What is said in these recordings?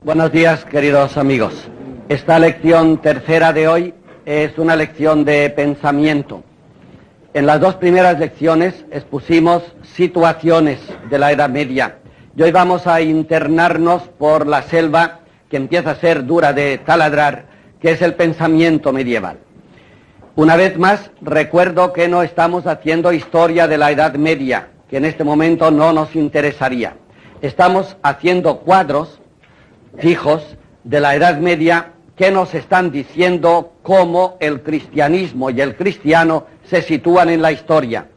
Buenos días, queridos amigos. Esta lección tercera de hoy es una lección de pensamiento. En las dos primeras lecciones expusimos situaciones de la Edad Media y hoy vamos a internarnos por la selva que empieza a ser dura de taladrar, que es el pensamiento medieval. Una vez más, recuerdo que no estamos haciendo historia de la Edad Media, que en este momento no nos interesaría. Estamos haciendo cuadros fijos de la Edad Media que nos están diciendo cómo el cristianismo y el cristiano se sitúan en la historia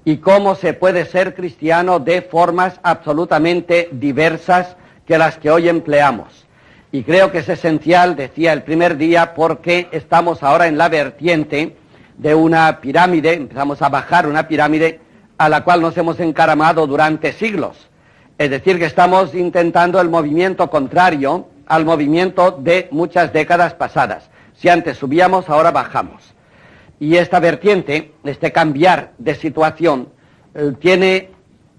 y cómo se puede ser cristiano de formas absolutamente diversas que las que hoy empleamos. Y creo que es esencial, decía el primer día, porque estamos ahora en la vertiente de una pirámide, empezamos a bajar una pirámide a la cual nos hemos encaramado durante siglos. Es decir, que estamos intentando el movimiento contrario al movimiento de muchas décadas pasadas. Si antes subíamos, ahora bajamos. Y esta vertiente, este cambiar de situación, tiene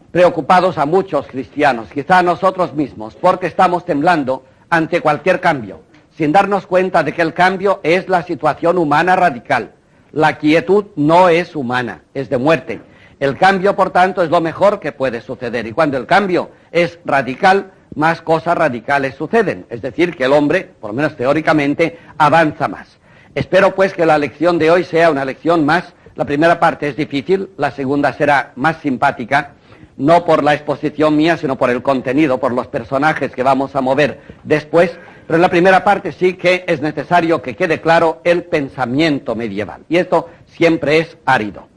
preocupados a muchos cristianos, quizá a nosotros mismos, porque estamos temblando ante cualquier cambio, sin darnos cuenta de que el cambio es la situación humana radical. La quietud no es humana, es de muerte. El cambio, por tanto, es lo mejor que puede suceder. Y cuando el cambio es radical, más cosas radicales suceden. Es decir, que el hombre, por lo menos teóricamente, avanza más. Espero, pues, que la lección de hoy sea una lección más. La primera parte es difícil, la segunda será más simpática, no por la exposición mía, sino por el contenido, por los personajes que vamos a mover después. Pero en la primera parte sí que es necesario que quede claro el pensamiento medieval. Y esto siempre es árido.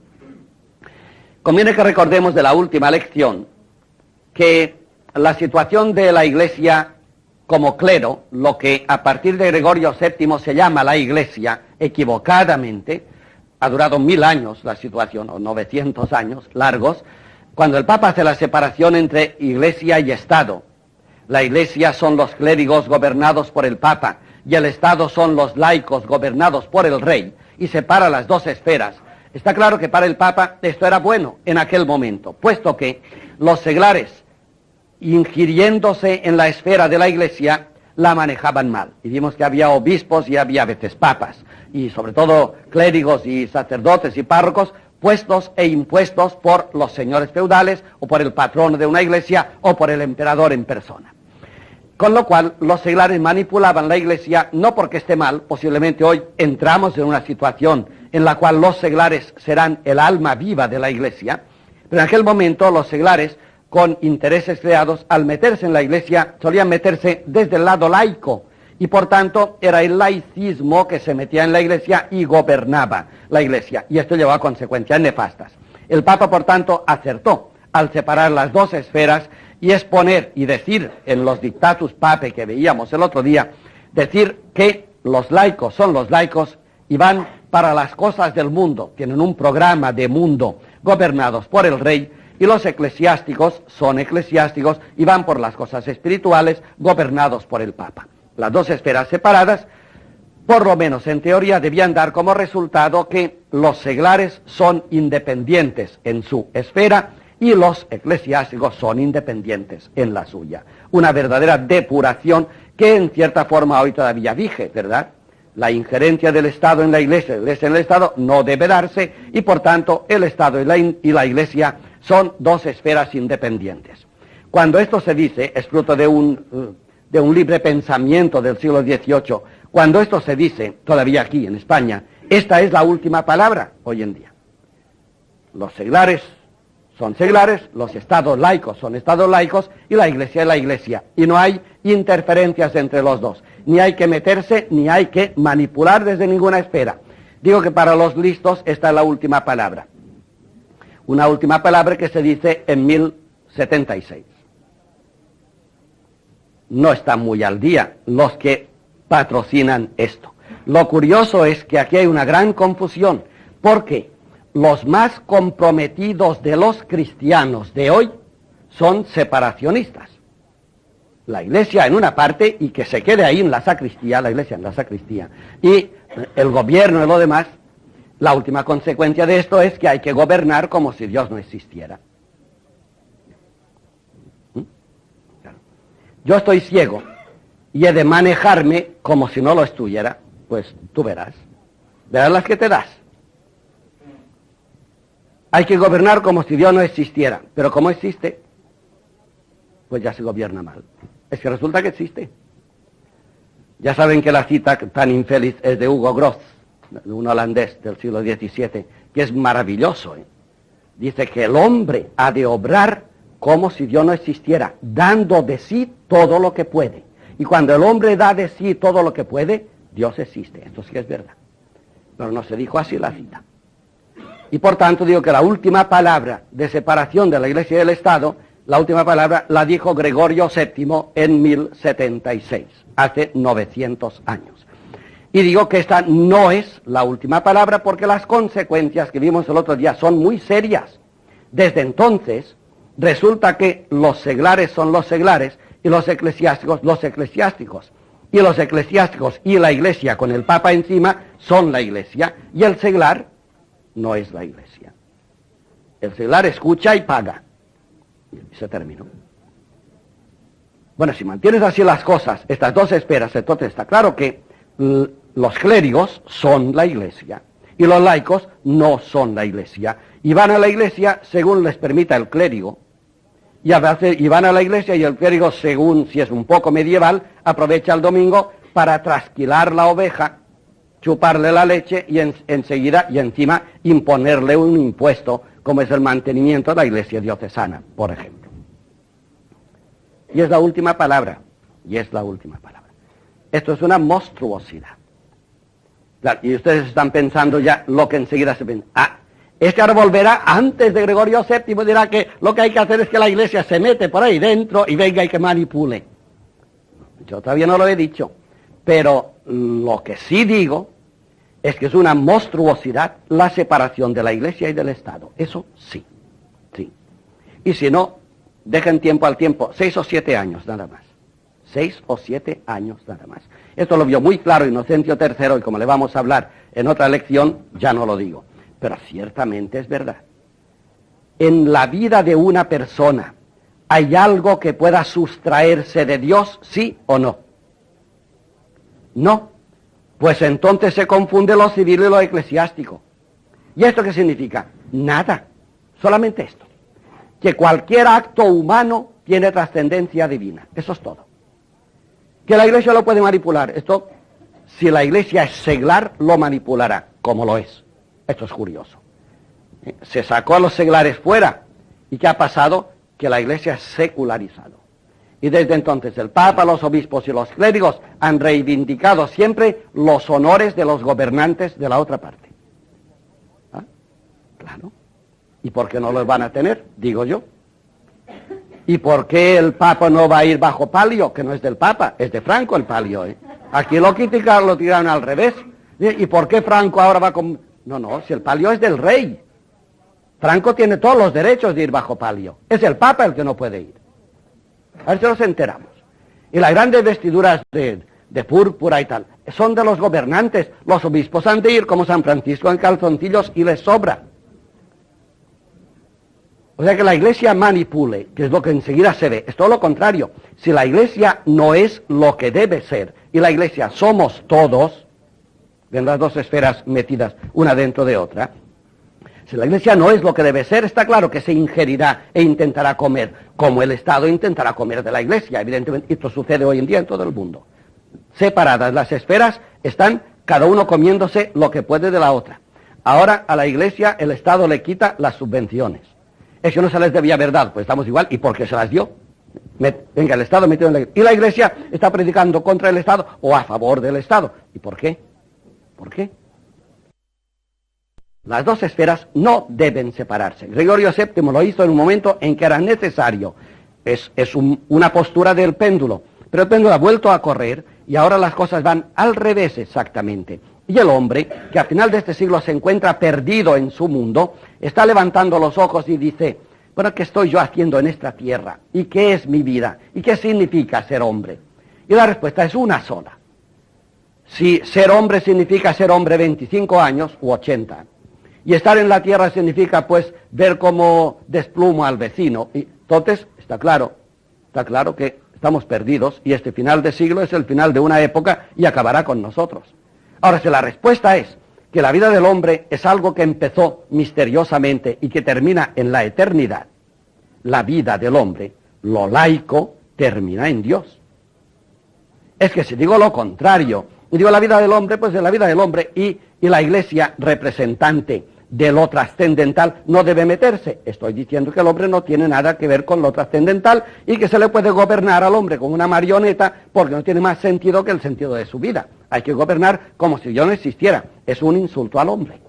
Conviene que recordemos de la última lección que la situación de la Iglesia como clero, lo que a partir de Gregorio VII se llama la Iglesia, equivocadamente, ha durado 1000 años la situación, o 900 años largos, cuando el Papa hace la separación entre Iglesia y Estado. La Iglesia son los clérigos gobernados por el Papa y el Estado son los laicos gobernados por el Rey, y separa las dos esferas. Está claro que para el Papa esto era bueno en aquel momento, puesto que los seglares, ingiriéndose en la esfera de la Iglesia, la manejaban mal. Y vimos que había obispos y había a veces papas, y sobre todo clérigos y sacerdotes y párrocos, puestos e impuestos por los señores feudales, o por el patrono de una iglesia, o por el emperador en persona. Con lo cual, los seglares manipulaban la Iglesia, no porque esté mal, posiblemente hoy entramos en una situación en la cual los seglares serán el alma viva de la Iglesia, pero en aquel momento los seglares, con intereses creados, al meterse en la Iglesia, solían meterse desde el lado laico, y por tanto era el laicismo que se metía en la Iglesia y gobernaba la Iglesia, y esto llevó a consecuencias nefastas. El Papa, por tanto, acertó al separar las dos esferas y exponer y decir en los Dictatus Papae que veíamos el otro día, decir que los laicos son los laicos y van para las cosas del mundo, tienen un programa de mundo gobernados por el Rey, y los eclesiásticos son eclesiásticos y van por las cosas espirituales gobernados por el Papa. Las dos esferas separadas, por lo menos en teoría, debían dar como resultado que los seglares son independientes en su esfera y los eclesiásticos son independientes en la suya. Una verdadera depuración que en cierta forma hoy todavía vige, ¿verdad? La injerencia del Estado en la Iglesia, la Iglesia en el Estado, no debe darse, y por tanto el Estado y la Iglesia son dos esferas independientes. Cuando esto se dice, es fruto de un libre pensamiento del siglo XVIII, cuando esto se dice, todavía aquí en España, esta es la última palabra hoy en día. Los seglares son seglares, los estados laicos son estados laicos, y la Iglesia es la Iglesia. Y no hay interferencias entre los dos. Ni hay que meterse, ni hay que manipular desde ninguna esfera. Digo que para los listos esta es la última palabra. Una última palabra que se dice en 1076. No están muy al día los que patrocinan esto. Lo curioso es que aquí hay una gran confusión, porque los más comprometidos de los cristianos de hoy son separacionistas. La Iglesia en una parte, y que se quede ahí en la sacristía, la Iglesia en la sacristía, y el gobierno y lo demás. La última consecuencia de esto es que hay que gobernar como si Dios no existiera. Yo estoy ciego y he de manejarme como si no lo estuviera, pues tú verás las que te das. Hay que gobernar como si Dios no existiera, pero como existe, pues ya se gobierna mal. Es que resulta que existe. Ya saben que la cita tan infeliz es de Hugo Groth, un holandés del siglo XVII, que es maravilloso. Dice que el hombre ha de obrar como si Dios no existiera, dando de sí todo lo que puede. Y cuando el hombre da de sí todo lo que puede, Dios existe. Esto sí es verdad. Pero no se dijo así la cita. Y por tanto digo que la última palabra de separación de la Iglesia y del Estado, la última palabra la dijo Gregorio VII en 1076, hace 900 años. Y digo que esta no es la última palabra porque las consecuencias que vimos el otro día son muy serias. Desde entonces, resulta que los seglares son los seglares y los eclesiásticos los eclesiásticos. Y los eclesiásticos y la Iglesia con el Papa encima son la Iglesia y el seglar no es la Iglesia. El seglar escucha y paga. Y se terminó. Bueno, si mantienes así las cosas, estas dos esferas, entonces está claro que los clérigos son la Iglesia y los laicos no son la Iglesia. Y van a la Iglesia según les permita el clérigo. Y van a la Iglesia y el clérigo, según, si es un poco medieval, aprovecha el domingo para trasquilar la oveja, chuparle la leche y enseguida y encima imponerle un impuesto, como es el mantenimiento de la Iglesia diocesana, por ejemplo. Y es la última palabra, Esto es una monstruosidad. Claro, y ustedes están pensando ya lo que enseguida se ven. Es que ahora volverá antes de Gregorio VII y dirá que lo que hay que hacer es que la Iglesia se mete por ahí dentro y venga y que manipule. Yo todavía no lo he dicho, pero lo que sí digo es que es una monstruosidad la separación de la Iglesia y del Estado. Eso sí, sí. Y si no, dejen tiempo al tiempo, 6 o 7 años nada más. 6 o 7 años nada más. Esto lo vio muy claro Inocencio III y como le vamos a hablar en otra lección, ya no lo digo. Pero ciertamente es verdad. En la vida de una persona, ¿hay algo que pueda sustraerse de Dios, sí o no? No. Pues entonces se confunde lo civil y lo eclesiástico. ¿Y esto qué significa? Nada. Solamente esto. Que cualquier acto humano tiene trascendencia divina. Eso es todo. Que la Iglesia lo puede manipular. Esto, si la Iglesia es seglar, lo manipulará, como lo es. Esto es curioso. Se sacó a los seglares fuera. ¿Y qué ha pasado? Que la Iglesia es secularizado. Y desde entonces el Papa, los obispos y los clérigos han reivindicado siempre los honores de los gobernantes de la otra parte. ¿Ah? Claro. ¿Y por qué no los van a tener? Digo yo. ¿Y por qué el Papa no va a ir bajo palio? Que no es del Papa, es de Franco el palio. Aquí lo criticaron, lo tiraron al revés. ¿Y por qué Franco ahora va con...? No, si el palio es del rey. Franco tiene todos los derechos de ir bajo palio. Es el Papa el que no puede ir. A ver si nos enteramos. Y las grandes vestiduras de púrpura y tal, son de los gobernantes. Los obispos han de ir como San Francisco en calzoncillos y les sobra. O sea que la Iglesia manipule, que es lo que enseguida se ve, es todo lo contrario. Si la Iglesia no es lo que debe ser, y la Iglesia somos todos, ven las dos esferas metidas una dentro de otra, si la Iglesia no es lo que debe ser, está claro que se ingerirá e intentará comer, como el Estado intentará comer de la Iglesia, evidentemente, esto sucede hoy en día en todo el mundo. Separadas las esferas, están cada uno comiéndose lo que puede de la otra. Ahora a la Iglesia el Estado le quita las subvenciones. Eso no se les debía haber dado, pues estamos igual, ¿y por qué se las dio? Venga, el Estado metido en la Iglesia. Y la Iglesia está predicando contra el Estado o a favor del Estado. ¿Y por qué? ¿Por qué? Las dos esferas no deben separarse. Gregorio VII lo hizo en un momento en que era necesario. Es una postura del péndulo. Pero el péndulo ha vuelto a correr y ahora las cosas van al revés exactamente. Y el hombre, que al final de este siglo se encuentra perdido en su mundo, está levantando los ojos y dice, bueno, ¿qué estoy yo haciendo en esta tierra? ¿Y qué es mi vida? ¿Y qué significa ser hombre? Y la respuesta es una sola. Si ser hombre significa ser hombre 25 años u 80, y estar en la tierra significa, pues, ver cómo despluma al vecino, y entonces está claro que Estamos perdidos y este final de siglo es el final de una época y acabará con nosotros. Ahora, si la respuesta es que la vida del hombre es algo que empezó misteriosamente y que termina en la eternidad, la vida del hombre, lo laico, termina en Dios. Es que si digo lo contrario, y digo la vida del hombre, pues de la vida del hombre y la Iglesia representante de lo trascendental no debe meterse. Estoy diciendo que el hombre no tiene nada que ver con lo trascendental y que se le puede gobernar al hombre como una marioneta porque no tiene más sentido que el sentido de su vida. Hay que gobernar como si Dios no existiera. Es un insulto al hombre.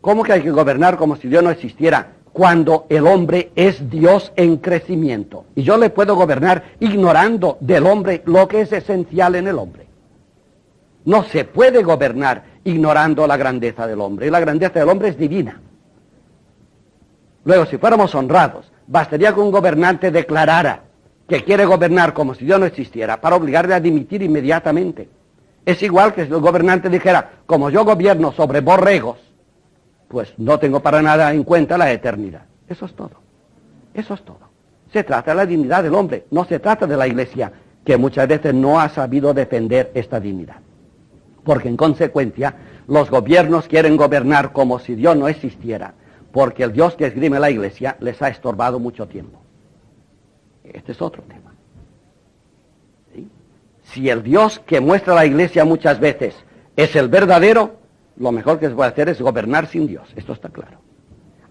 ¿Cómo que hay que gobernar como si Dios no existiera cuando el hombre es Dios en crecimiento? Y yo le puedo gobernar ignorando del hombre lo que es esencial en el hombre. No se puede gobernar ignorando la grandeza del hombre, y la grandeza del hombre es divina. Luego, si fuéramos honrados, bastaría que un gobernante declarara que quiere gobernar como si Dios no existiera para obligarle a dimitir inmediatamente. Es igual que si el gobernante dijera, como yo gobierno sobre borregos, pues no tengo para nada en cuenta la eternidad. Eso es todo. Eso es todo. Se trata de la dignidad del hombre, no se trata de la Iglesia, que muchas veces no ha sabido defender esta dignidad. Porque en consecuencia los gobiernos quieren gobernar como si Dios no existiera, porque el Dios que esgrime la Iglesia les ha estorbado mucho tiempo. Este es otro tema. ¿Sí? Si el Dios que muestra la Iglesia muchas veces es el verdadero, lo mejor que se puede hacer es gobernar sin Dios. Esto está claro.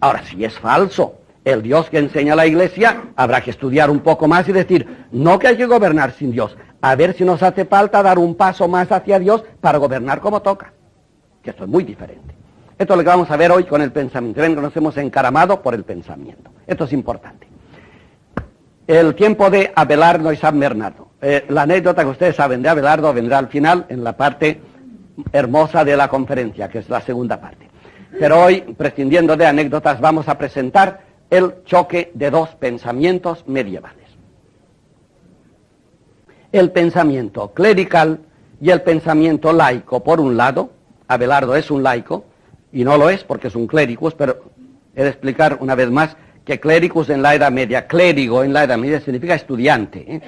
Ahora, si es falso el Dios que enseña la Iglesia, habrá que estudiar un poco más y decir, no que hay que gobernar sin Dios, a ver si nos hace falta dar un paso más hacia Dios para gobernar como toca. Que esto es muy diferente. Esto es lo que vamos a ver hoy con el pensamiento. Ven que nos hemos encaramado por el pensamiento. Esto es importante. El tiempo de Abelardo y San Bernardo. La anécdota que ustedes saben de Abelardo vendrá al final, en la parte hermosa de la conferencia, que es la segunda parte. Pero hoy, prescindiendo de anécdotas, vamos a presentar el choque de dos pensamientos medievales. El pensamiento clerical y el pensamiento laico. Por un lado, Abelardo es un laico, y no lo es porque es un clericus, pero he de explicar una vez más que clericus en la Edad Media, clérigo en la Edad Media significa estudiante,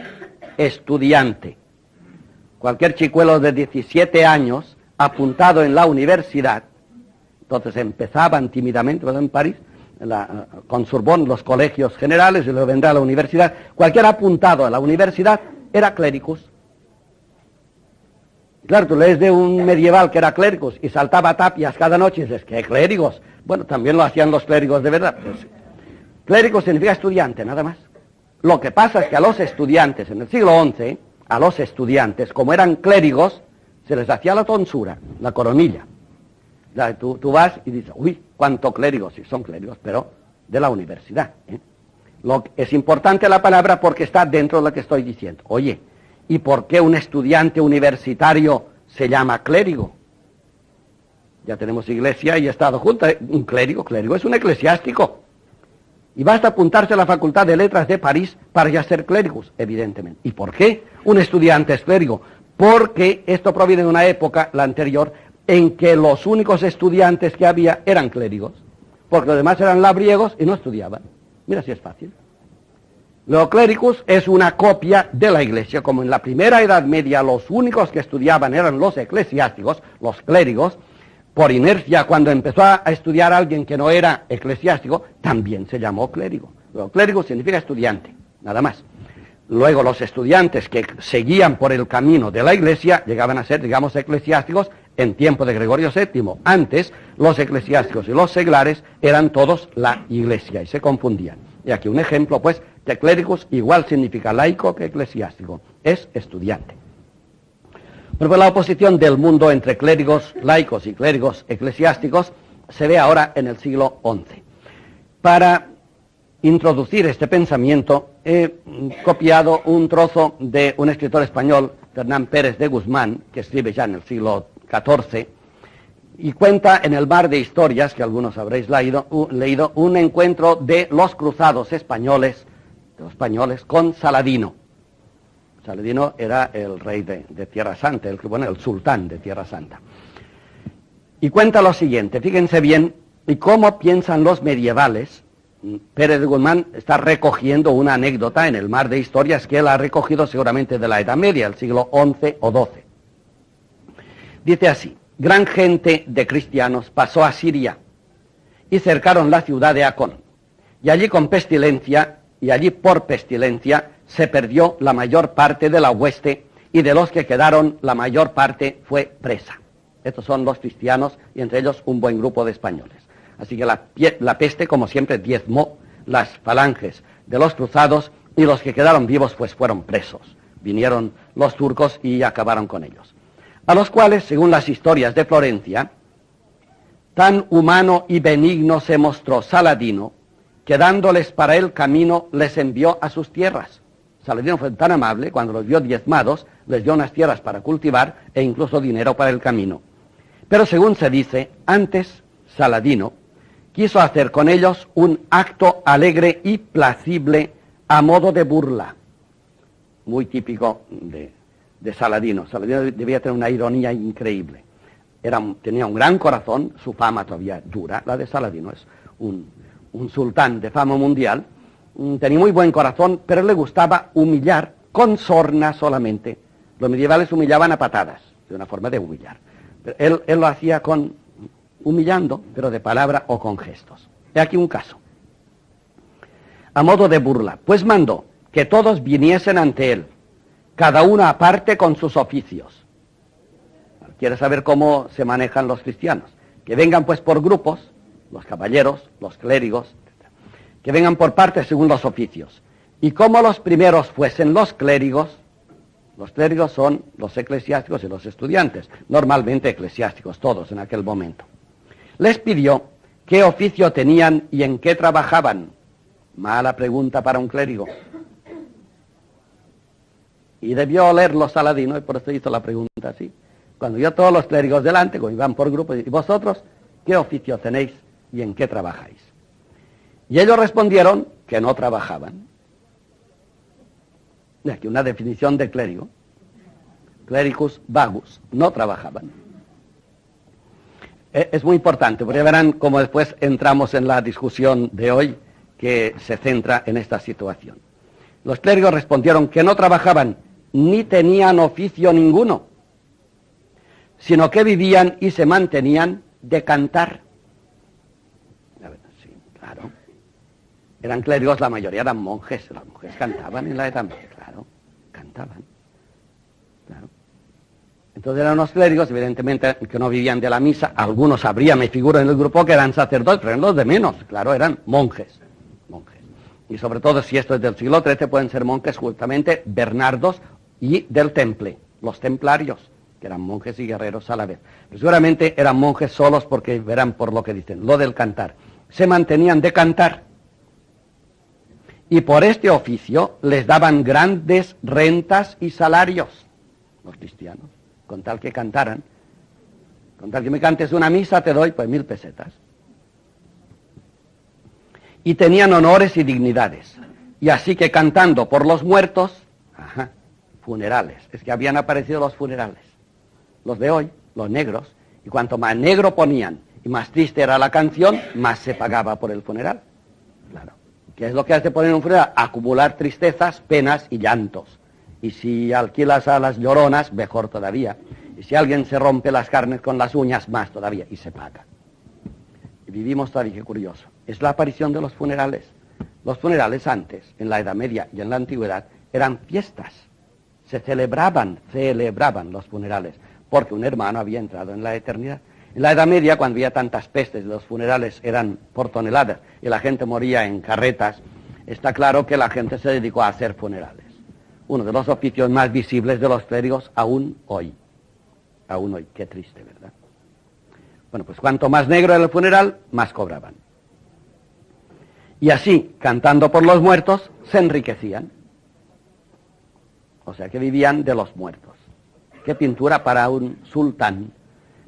estudiante. Cualquier chicuelo de 17 años apuntado en la universidad, entonces empezaban tímidamente en París, con Sorbonne, los colegios generales, y luego vendrá a la universidad. Cualquier apuntado a la universidad era clericus. Claro, tú lees de un medieval que era clericus y saltaba tapias cada noche y dices, ¿qué clérigos? Bueno, también lo hacían los clérigos de verdad. Pues, clérigo significa estudiante, nada más. Lo que pasa es que a los estudiantes, en el siglo XI, a los estudiantes, como eran clérigos, se les hacía la tonsura, la coronilla. Tú vas y dices, uy, cuánto clérigos, sí, son clérigos, pero de la universidad. Es importante la palabra porque está dentro de lo que estoy diciendo. Oye, ¿y por qué un estudiante universitario se llama clérigo? Ya tenemos iglesia y estado juntos. Un clérigo es un eclesiástico. Y basta apuntarse a la Facultad de Letras de París para ya ser clérigos, evidentemente. ¿Y por qué un estudiante es clérigo? Porque esto proviene de una época, la anterior, en que los únicos estudiantes que había eran clérigos, porque los demás eran labriegos y no estudiaban. Mira si es fácil. Lo clericus es una copia de la Iglesia. Como en la primera Edad Media los únicos que estudiaban eran los eclesiásticos, los clérigos, por inercia cuando empezó a estudiar a alguien que no era eclesiástico, también se llamó clérigo. Lo clérigo significa estudiante, nada más. Luego los estudiantes que seguían por el camino de la Iglesia llegaban a ser, digamos, eclesiásticos en tiempo de Gregorio VII. Antes, los eclesiásticos y los seglares eran todos la Iglesia y se confundían. Y aquí un ejemplo, pues, que clérigos igual significa laico que eclesiástico, es estudiante. Pero pues la oposición del mundo entre clérigos laicos y clérigos eclesiásticos se ve ahora en el siglo XI. Para introducir este pensamiento he copiado un trozo de un escritor español, Fernán Pérez de Guzmán, que escribe ya en el siglo XIV, y cuenta en el Mar de Historias, que algunos habréis leído, un encuentro de los cruzados españoles, con Saladino. Saladino era el rey de Tierra Santa, el sultán de Tierra Santa. Y cuenta lo siguiente, fíjense bien, y cómo piensan los medievales Pérez de Guzmán está recogiendo una anécdota en el mar de historias que él ha recogido seguramente de la Edad Media, el siglo XI o XII. Dice así: gran gente de cristianos pasó a Siria y cercaron la ciudad de Acón, y allí por pestilencia se perdió la mayor parte de la hueste, y de los que quedaron la mayor parte fue presa. Estos son los cristianos, y entre ellos un buen grupo de españoles. Así que la peste, como siempre, diezmó las falanges de los cruzados, y los que quedaron vivos pues fueron presos. Vinieron los turcos y acabaron con ellos. A los cuales, según las historias de Florencia, tan humano y benigno se mostró Saladino, que dándoles para el camino les envió a sus tierras. Saladino fue tan amable, cuando los vio diezmados, les dio unas tierras para cultivar e incluso dinero para el camino. Pero según se dice, antes Saladino quiso hacer con ellos un acto alegre y placible a modo de burla, muy típico de Saladino. Saladino debía tener una ironía increíble. Tenía un gran corazón, su fama todavía dura, la de Saladino, es un sultán de fama mundial. Tenía muy buen corazón, pero le gustaba humillar con sorna solamente. Los medievales humillaban a patadas, de una forma de humillar. Pero él lo hacía humillando, pero de palabra o con gestos. He aquí un caso. A modo de burla, pues mandó que todos viniesen ante él, cada uno aparte con sus oficios. ¿Quiere saber cómo se manejan los cristianos? Que vengan pues por grupos, los caballeros, los clérigos, etc. Que vengan por partes según los oficios. Y como los primeros fuesen los clérigos son los eclesiásticos y los estudiantes, normalmente eclesiásticos todos en aquel momento. Les pidió qué oficio tenían y en qué trabajaban. Mala pregunta para un clérigo. Y debió olerlo Saladino, y por eso hizo la pregunta así. Cuando vio todos los clérigos delante, como iban por grupos, ¿y vosotros qué oficio tenéis y en qué trabajáis? Y ellos respondieron que no trabajaban. Y aquí una definición de clérigo. Clericus vagus, no trabajaban. Es muy importante, porque verán cómo después entramos en la discusión de hoy que se centra en esta situación. Los clérigos respondieron que no trabajaban ni tenían oficio ninguno, sino que vivían y se mantenían de cantar. A ver, sí, claro. Eran clérigos, la mayoría eran monjes. Las mujeres cantaban en la Edad Media, claro. Cantaban. Claro. Entonces eran unos clérigos, evidentemente, que no vivían de la misa. Algunos habría, me figuro en el grupo, que eran sacerdotes, pero eran los de menos. Claro, eran monjes. Monjes. Y sobre todo, si esto es del siglo XIII, pueden ser monjes justamente bernardos y del Temple, los templarios, que eran monjes y guerreros a la vez. Pero seguramente eran monjes solos porque verán por lo que dicen, lo del cantar. Se mantenían de cantar y por este oficio les daban grandes rentas y salarios, los cristianos, con tal que cantaran. Con tal que me cantes una misa te doy pues 1000 pesetas. Y tenían honores y dignidades. Y así que cantando por los muertos, funerales, es que habían aparecido los funerales. Los de hoy, los negros, y cuanto más negro ponían y más triste era la canción, más se pagaba por el funeral. Claro. ¿Qué es lo que hace poner un funeral? Acumular tristezas, penas y llantos. Y si alquilas a las lloronas, mejor todavía. Y si alguien se rompe las carnes con las uñas, más todavía, y se paga. Y vivimos todavía, qué curioso. Es la aparición de los funerales. Los funerales antes, en la Edad Media y en la Antigüedad, eran fiestas. Se celebraban los funerales, porque un hermano había entrado en la eternidad. En la Edad Media, cuando había tantas pestes, los funerales eran por toneladas y la gente moría en carretas, está claro que la gente se dedicó a hacer funerales. Uno de los oficios más visibles de los clérigos aún hoy. Aún hoy, qué triste, ¿verdad? Bueno, pues cuanto más negro era el funeral, más cobraban. Y así, cantando por los muertos, se enriquecían. O sea que vivían de los muertos. Qué pintura para un sultán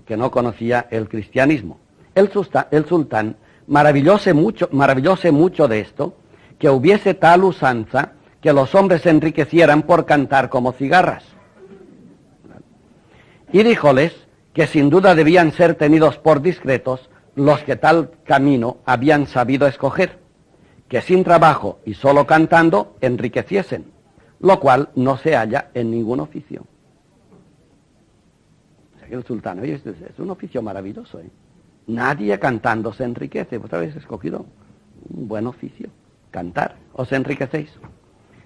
que no conocía el cristianismo. El sultán maravillóse mucho de esto, que hubiese tal usanza que los hombres se enriquecieran por cantar como cigarras. Y díjoles que sin duda debían ser tenidos por discretos los que tal camino habían sabido escoger, que sin trabajo y solo cantando enriqueciesen, lo cual no se halla en ningún oficio. O sea que el sultán, oye, es un oficio maravilloso, ¿eh? Nadie cantando se enriquece. Vosotros habéis escogido un buen oficio, cantar, os enriquecéis.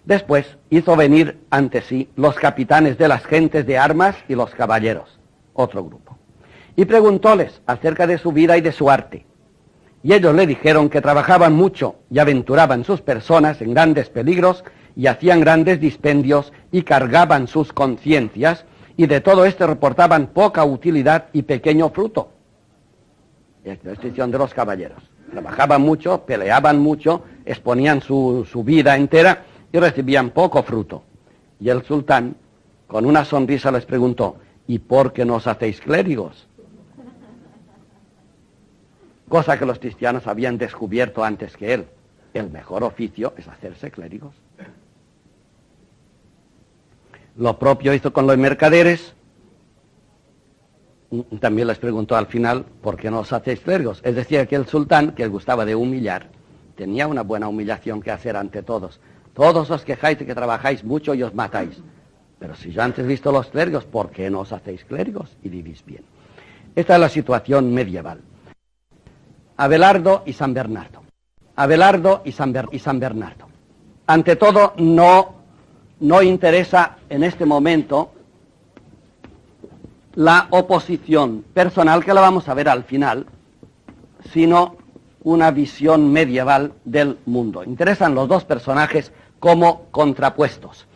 Después hizo venir ante sí los capitanes de las gentes de armas y los caballeros, otro grupo, y preguntóles acerca de su vida y de su arte. Y ellos le dijeron que trabajaban mucho y aventuraban sus personas en grandes peligros y hacían grandes dispendios y cargaban sus conciencias, y de todo esto reportaban poca utilidad y pequeño fruto. Es la descripción de los caballeros. Trabajaban mucho, peleaban mucho, exponían su vida entera y recibían poco fruto. Y el sultán, con una sonrisa, les preguntó, ¿y por qué no os hacéis clérigos? Cosa que los cristianos habían descubierto antes que él. El mejor oficio es hacerse clérigos. Lo propio hizo con los mercaderes. También les preguntó al final, ¿por qué no os hacéis clérigos? Es decir, que el sultán, que gustaba de humillar, tenía una buena humillación que hacer ante todos. Todos os quejáis de que trabajáis mucho y os matáis. Pero si yo antes he visto los clérigos, ¿por qué no os hacéis clérigos y vivís bien? Esta es la situación medieval. Abelardo y San Bernardo. Abelardo y San Bernardo. Ante todo, no interesa en este momento la oposición personal, que la vamos a ver al final, sino una visión medieval del mundo. Interesan los dos personajes como contrapuestos.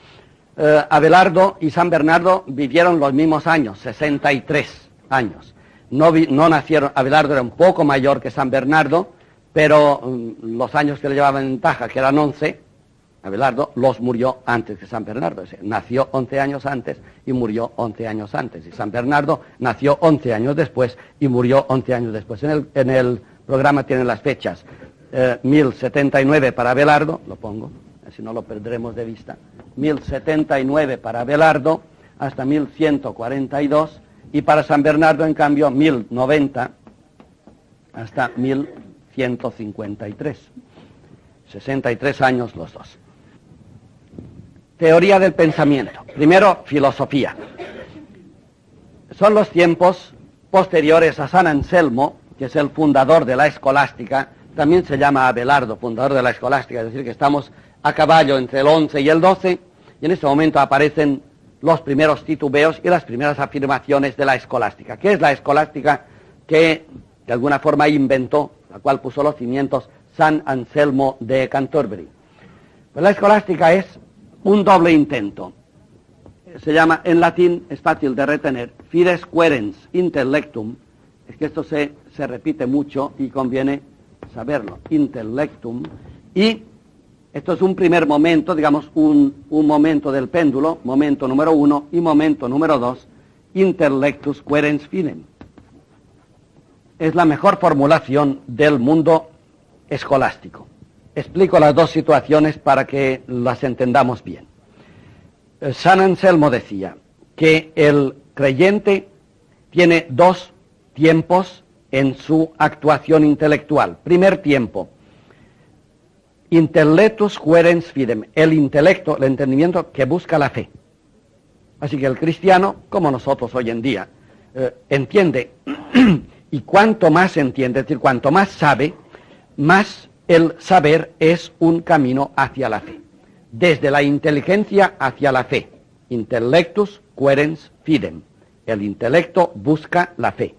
Abelardo y San Bernardo vivieron los mismos años, 63 años. No nacieron, Abelardo era un poco mayor que San Bernardo, pero los años que le llevaban en ventaja, que eran 11, Abelardo los murió antes que San Bernardo. Nació 11 años antes y murió 11 años antes. Y San Bernardo nació 11 años después y murió 11 años después. En el programa tienen las fechas. 1079 para Abelardo, lo pongo, así no lo perderemos de vista. 1079 para Abelardo hasta 1142, y para San Bernardo, en cambio, 1090 hasta 1153. 63 años los dos. Teoría del pensamiento. Primero, filosofía. Son los tiempos posteriores a San Anselmo, que es el fundador de la escolástica. También se llama Abelardo, fundador de la escolástica, es decir, que estamos a caballo entre el 11 y el 12, y en este momento aparecen los primeros titubeos y las primeras afirmaciones de la escolástica. ¿Qué es la escolástica que de alguna forma inventó, la cual puso los cimientos San Anselmo de Canterbury? Pues la escolástica es un doble intento. Se llama, en latín, es fácil de retener, fides querens intellectum. Es que esto se repite mucho y conviene saberlo, intellectum. Y esto es un primer momento, digamos, un momento del péndulo, momento número 1, y momento número 2, intellectus querens fidem. Es la mejor formulación del mundo escolástico. Explico las dos situaciones para que las entendamos bien. San Anselmo decía que el creyente tiene dos tiempos en su actuación intelectual. Primer tiempo, intellectus querens fidem, el intelecto, el entendimiento que busca la fe. Así que el cristiano, como nosotros hoy en día, entiende, y cuanto más entiende, es decir, cuanto más sabe, más el saber es un camino hacia la fe. Desde la inteligencia hacia la fe. Intellectus querens fidem. El intelecto busca la fe.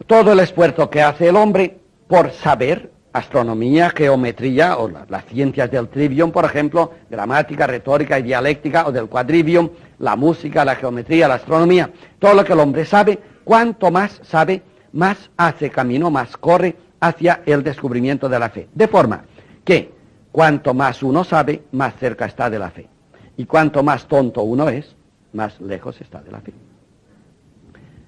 Todo el esfuerzo que hace el hombre por saber, astronomía, geometría, o las ciencias del trivium, por ejemplo, gramática, retórica y dialéctica, o del quadrivium, la música, la geometría, la astronomía, todo lo que el hombre sabe, cuanto más sabe, más hace camino, más corre hacia el descubrimiento de la fe. De forma que cuanto más uno sabe, más cerca está de la fe. Y cuanto más tonto uno es, más lejos está de la fe.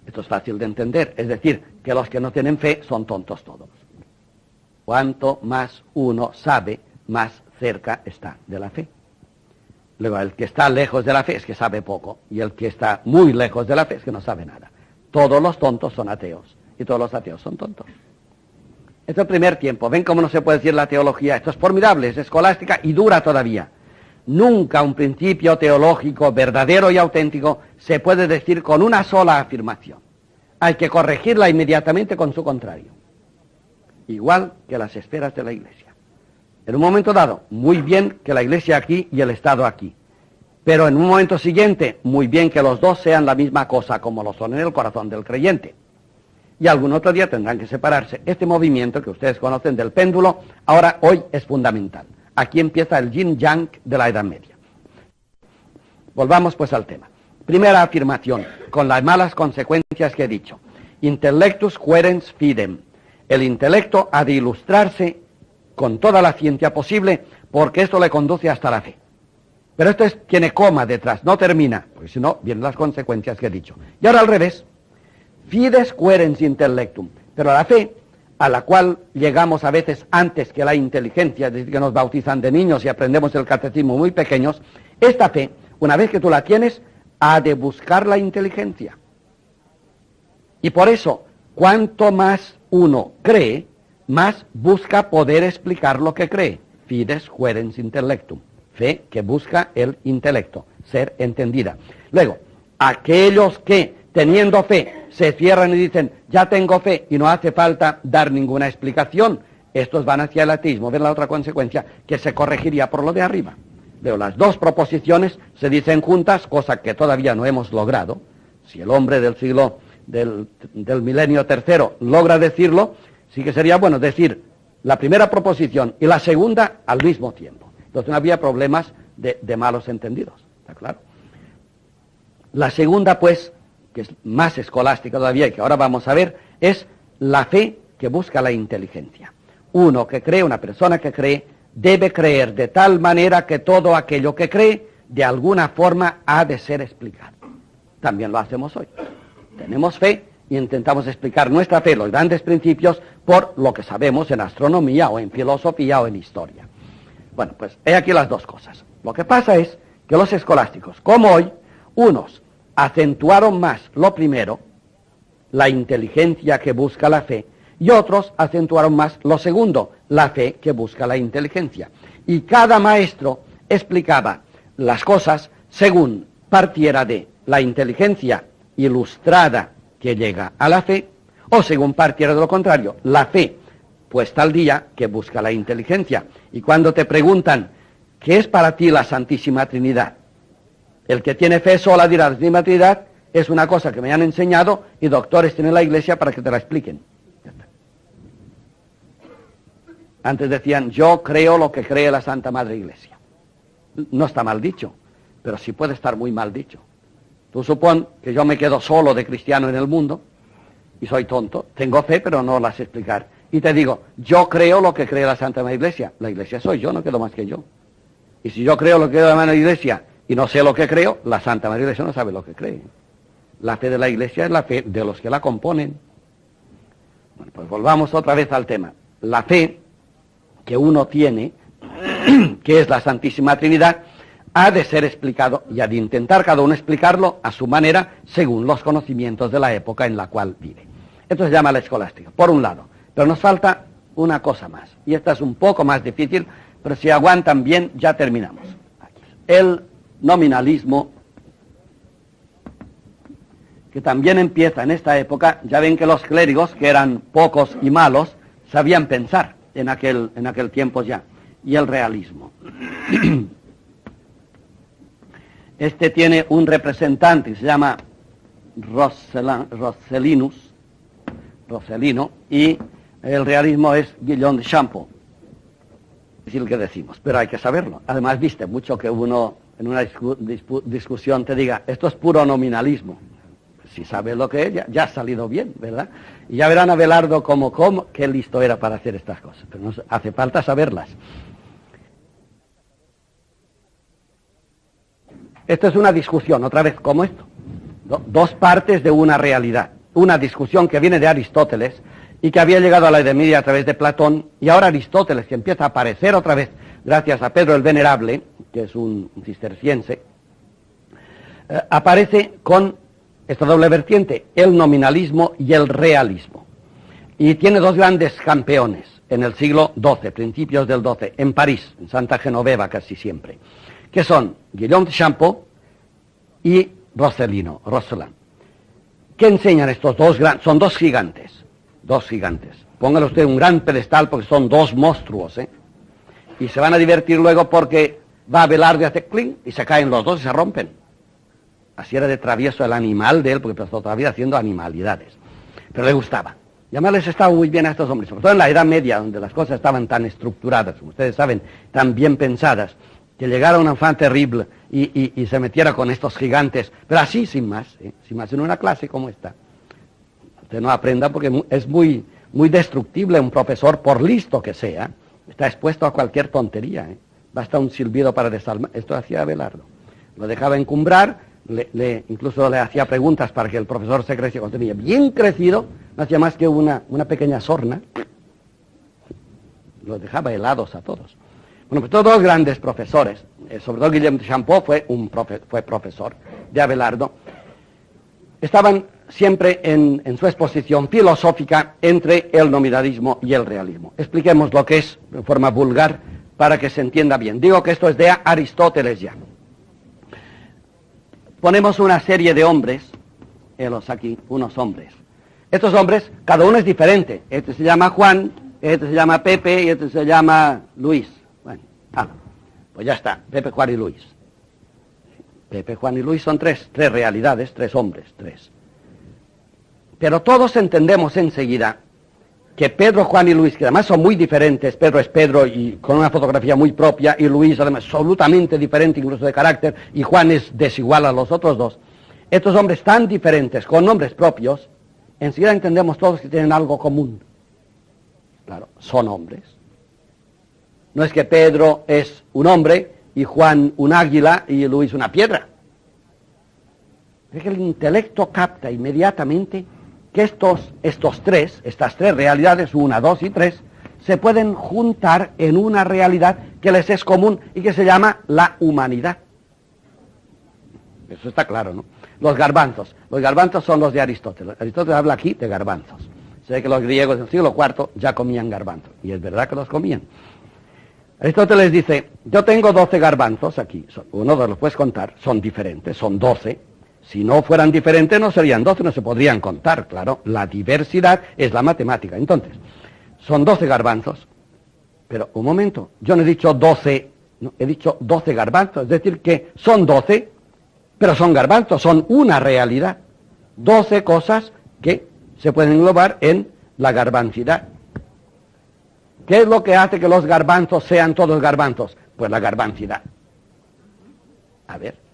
Esto es fácil de entender, es decir, que los que no tienen fe son tontos todos. Cuanto más uno sabe, más cerca está de la fe. Luego, el que está lejos de la fe es que sabe poco, y el que está muy lejos de la fe es que no sabe nada. Todos los tontos son ateos, y todos los ateos son tontos. Esto es el primer tiempo. ¿Ven cómo no se puede decir la teología? Esto es formidable, es escolástica y dura todavía. Nunca un principio teológico verdadero y auténtico se puede decir con una sola afirmación. Hay que corregirla inmediatamente con su contrario. Igual que las esferas de la Iglesia. En un momento dado, muy bien que la Iglesia aquí y el Estado aquí. Pero en un momento siguiente, muy bien que los dos sean la misma cosa, como lo son en el corazón del creyente. Y algún otro día tendrán que separarse. Este movimiento que ustedes conocen del péndulo, hoy es fundamental. Aquí empieza el yin-yang de la Edad Media. Volvamos pues al tema. Primera afirmación, con las malas consecuencias que he dicho. Intellectus querens fidem. El intelecto ha de ilustrarse con toda la ciencia posible, porque esto le conduce hasta la fe. Pero esto tiene coma detrás, no termina, porque si no, vienen las consecuencias que he dicho. Y ahora al revés. Fides querens intellectum. Pero la fe, a la cual llegamos a veces antes que la inteligencia, es decir, que nos bautizan de niños y aprendemos el catecismo muy pequeños, esta fe, una vez que tú la tienes, ha de buscar la inteligencia. Y por eso, cuanto más uno cree, más busca poder explicar lo que cree. Fides querens intellectum. Fe que busca el intelecto, ser entendida. Luego, aquellos que, teniendo fe, se cierran y dicen, ya tengo fe y no hace falta dar ninguna explicación, estos van hacia el ateísmo. ¿Ven la otra consecuencia? Que se corregiría por lo de arriba. Veo, las dos proposiciones se dicen juntas, cosa que todavía no hemos logrado. Si el hombre del siglo, del milenio tercero logra decirlo, sí que sería bueno decir la primera proposición y la segunda al mismo tiempo. Entonces no había problemas de malos entendidos, ¿está claro? La segunda, pues, que es más escolástica todavía y que ahora vamos a ver, es la fe que busca la inteligencia. Uno que cree, una persona que cree, debe creer de tal manera que todo aquello que cree, de alguna forma, ha de ser explicado. También lo hacemos hoy. Tenemos fe y intentamos explicar nuestra fe, los grandes principios, por lo que sabemos en astronomía o en filosofía o en historia. Bueno, pues he aquí las dos cosas. Lo que pasa es que los escolásticos, como hoy, unos acentuaron más lo primero, la inteligencia que busca la fe, y otros acentuaron más lo segundo, la fe que busca la inteligencia. Y cada maestro explicaba las cosas según partiera de la inteligencia ilustrada que llega a la fe, o según partiera de lo contrario, la fe puesta al día que busca la inteligencia. Y cuando te preguntan, ¿qué es para ti la Santísima Trinidad? El que tiene fe sola dirá, la Santísima Trinidad es una cosa que me han enseñado y doctores tienen la Iglesia para que te la expliquen. Ya está. Antes decían, yo creo lo que cree la Santa Madre Iglesia. No está mal dicho, pero sí puede estar muy mal dicho. Tú supón que yo me quedo solo de cristiano en el mundo y soy tonto, tengo fe pero no la sé explicar. Y te digo, yo creo lo que cree la Santa Madre Iglesia. La Iglesia soy yo, no quedo más que yo. Y si yo creo lo que cree la Madre Iglesia y no sé lo que creo, la Santa Madre Iglesia no sabe lo que cree. La fe de la Iglesia es la fe de los que la componen. Bueno, pues volvamos otra vez al tema. La fe que uno tiene, que es la Santísima Trinidad, ha de ser explicado y ha de intentar cada uno explicarlo a su manera según los conocimientos de la época en la cual vive. Esto se llama la escolástica, por un lado. Pero nos falta una cosa más, y esta es un poco más difícil, pero si aguantan bien ya terminamos. El nominalismo, que también empieza en esta época. Ya ven que los clérigos, que eran pocos y malos, sabían pensar en aquel tiempo ya. Y el realismo. Este tiene un representante que se llama Roscelino, y el realismo es Guillaume de Champeau. Es el que decimos, pero hay que saberlo. Además, viste mucho que uno en una discusión te diga, esto es puro nominalismo. Si sabes lo que es, ya ha salido bien, ¿verdad? Y ya verán a Abelardo qué listo era para hacer estas cosas, pero no hace falta saberlas. Esto es una discusión, otra vez, como esto. Dos partes de una realidad. Una discusión que viene de Aristóteles y que había llegado a la Edad Media a través de Platón, y ahora Aristóteles, que empieza a aparecer otra vez gracias a Pedro el Venerable, que es un cisterciense, aparece con esta doble vertiente, el nominalismo y el realismo. y tiene dos grandes campeones en el siglo XII, principios del XII, en París, en Santa Genoveva casi siempre, que son Guillaume de Champeau y Rosselin. ¿Qué enseñan estos dos grandes? Son dos gigantes. Póngale usted un gran pedestal porque son dos monstruos, ¿eh? Y se van a divertir luego porque va Abelardo y hace clink y se caen los dos y se rompen. Así era de travieso el animal de él, porque pasó todavía haciendo animalidades. Pero le gustaba. Y además les estaba muy bien a estos hombres, sobre todo en la Edad Media, donde las cosas estaban tan estructuradas, como ustedes saben, tan bien pensadas, que llegara un enfant terrible y se metiera con estos gigantes, pero así, sin más, en una clase como esta. Usted no aprenda porque es muy destructible un profesor, por listo que sea, está expuesto a cualquier tontería, ¿eh? Basta un silbido para desarmar. Esto hacía Abelardo. Lo dejaba encumbrar, incluso le hacía preguntas para que el profesor se creciera. Cuando tenía bien crecido, no hacía más que una pequeña sorna. Los dejaba helados a todos. Bueno, pues todos los grandes profesores, sobre todo Guillaume de Champeau fue profesor de Abelardo, estaban siempre en su exposición filosófica entre el nominalismo y el realismo. Expliquemos lo que es de forma vulgar para que se entienda bien. Digo que esto es de Aristóteles ya. Ponemos una serie de hombres, helos aquí, unos hombres. Estos hombres, cada uno es diferente. Este se llama Juan, este se llama Pepe y este se llama Luis. Bueno, pues ya está, Pepe, Juan y Luis. Pepe, Juan y Luis son tres realidades, tres hombres, tres. Pero todos entendemos enseguida que Pedro, Juan y Luis, que además son muy diferentes, Pedro es Pedro y con una fotografía muy propia, y Luis además absolutamente diferente incluso de carácter, y Juan es desigual a los otros dos. Estos hombres tan diferentes, con nombres propios, enseguida entendemos todos que tienen algo común. Claro, son hombres. No es que Pedro es un hombre y Juan un águila y Luis una piedra. Es que el intelecto capta inmediatamente que estas tres realidades, 1, 2 y 3, se pueden juntar en una realidad que les es común y que se llama la humanidad. Eso está claro, ¿no? Los garbanzos son los de Aristóteles. Aristóteles habla aquí de garbanzos. Se ve que los griegos del siglo IV ya comían garbanzos, y es verdad que los comían. Aristóteles dice, yo tengo 12 garbanzos aquí, uno de los puedes contar, son diferentes, son 12. Si no fueran diferentes no serían 12, no se podrían contar, claro. La diversidad es la matemática. Entonces, son 12 garbanzos. Pero, un momento, yo no he dicho 12, no, he dicho 12 garbanzos. Es decir, que son 12, pero son garbanzos, son una realidad. 12 cosas que se pueden englobar en la garbancidad. ¿Qué es lo que hace que los garbanzos sean todos garbanzos? Pues la garbancidad. A ver.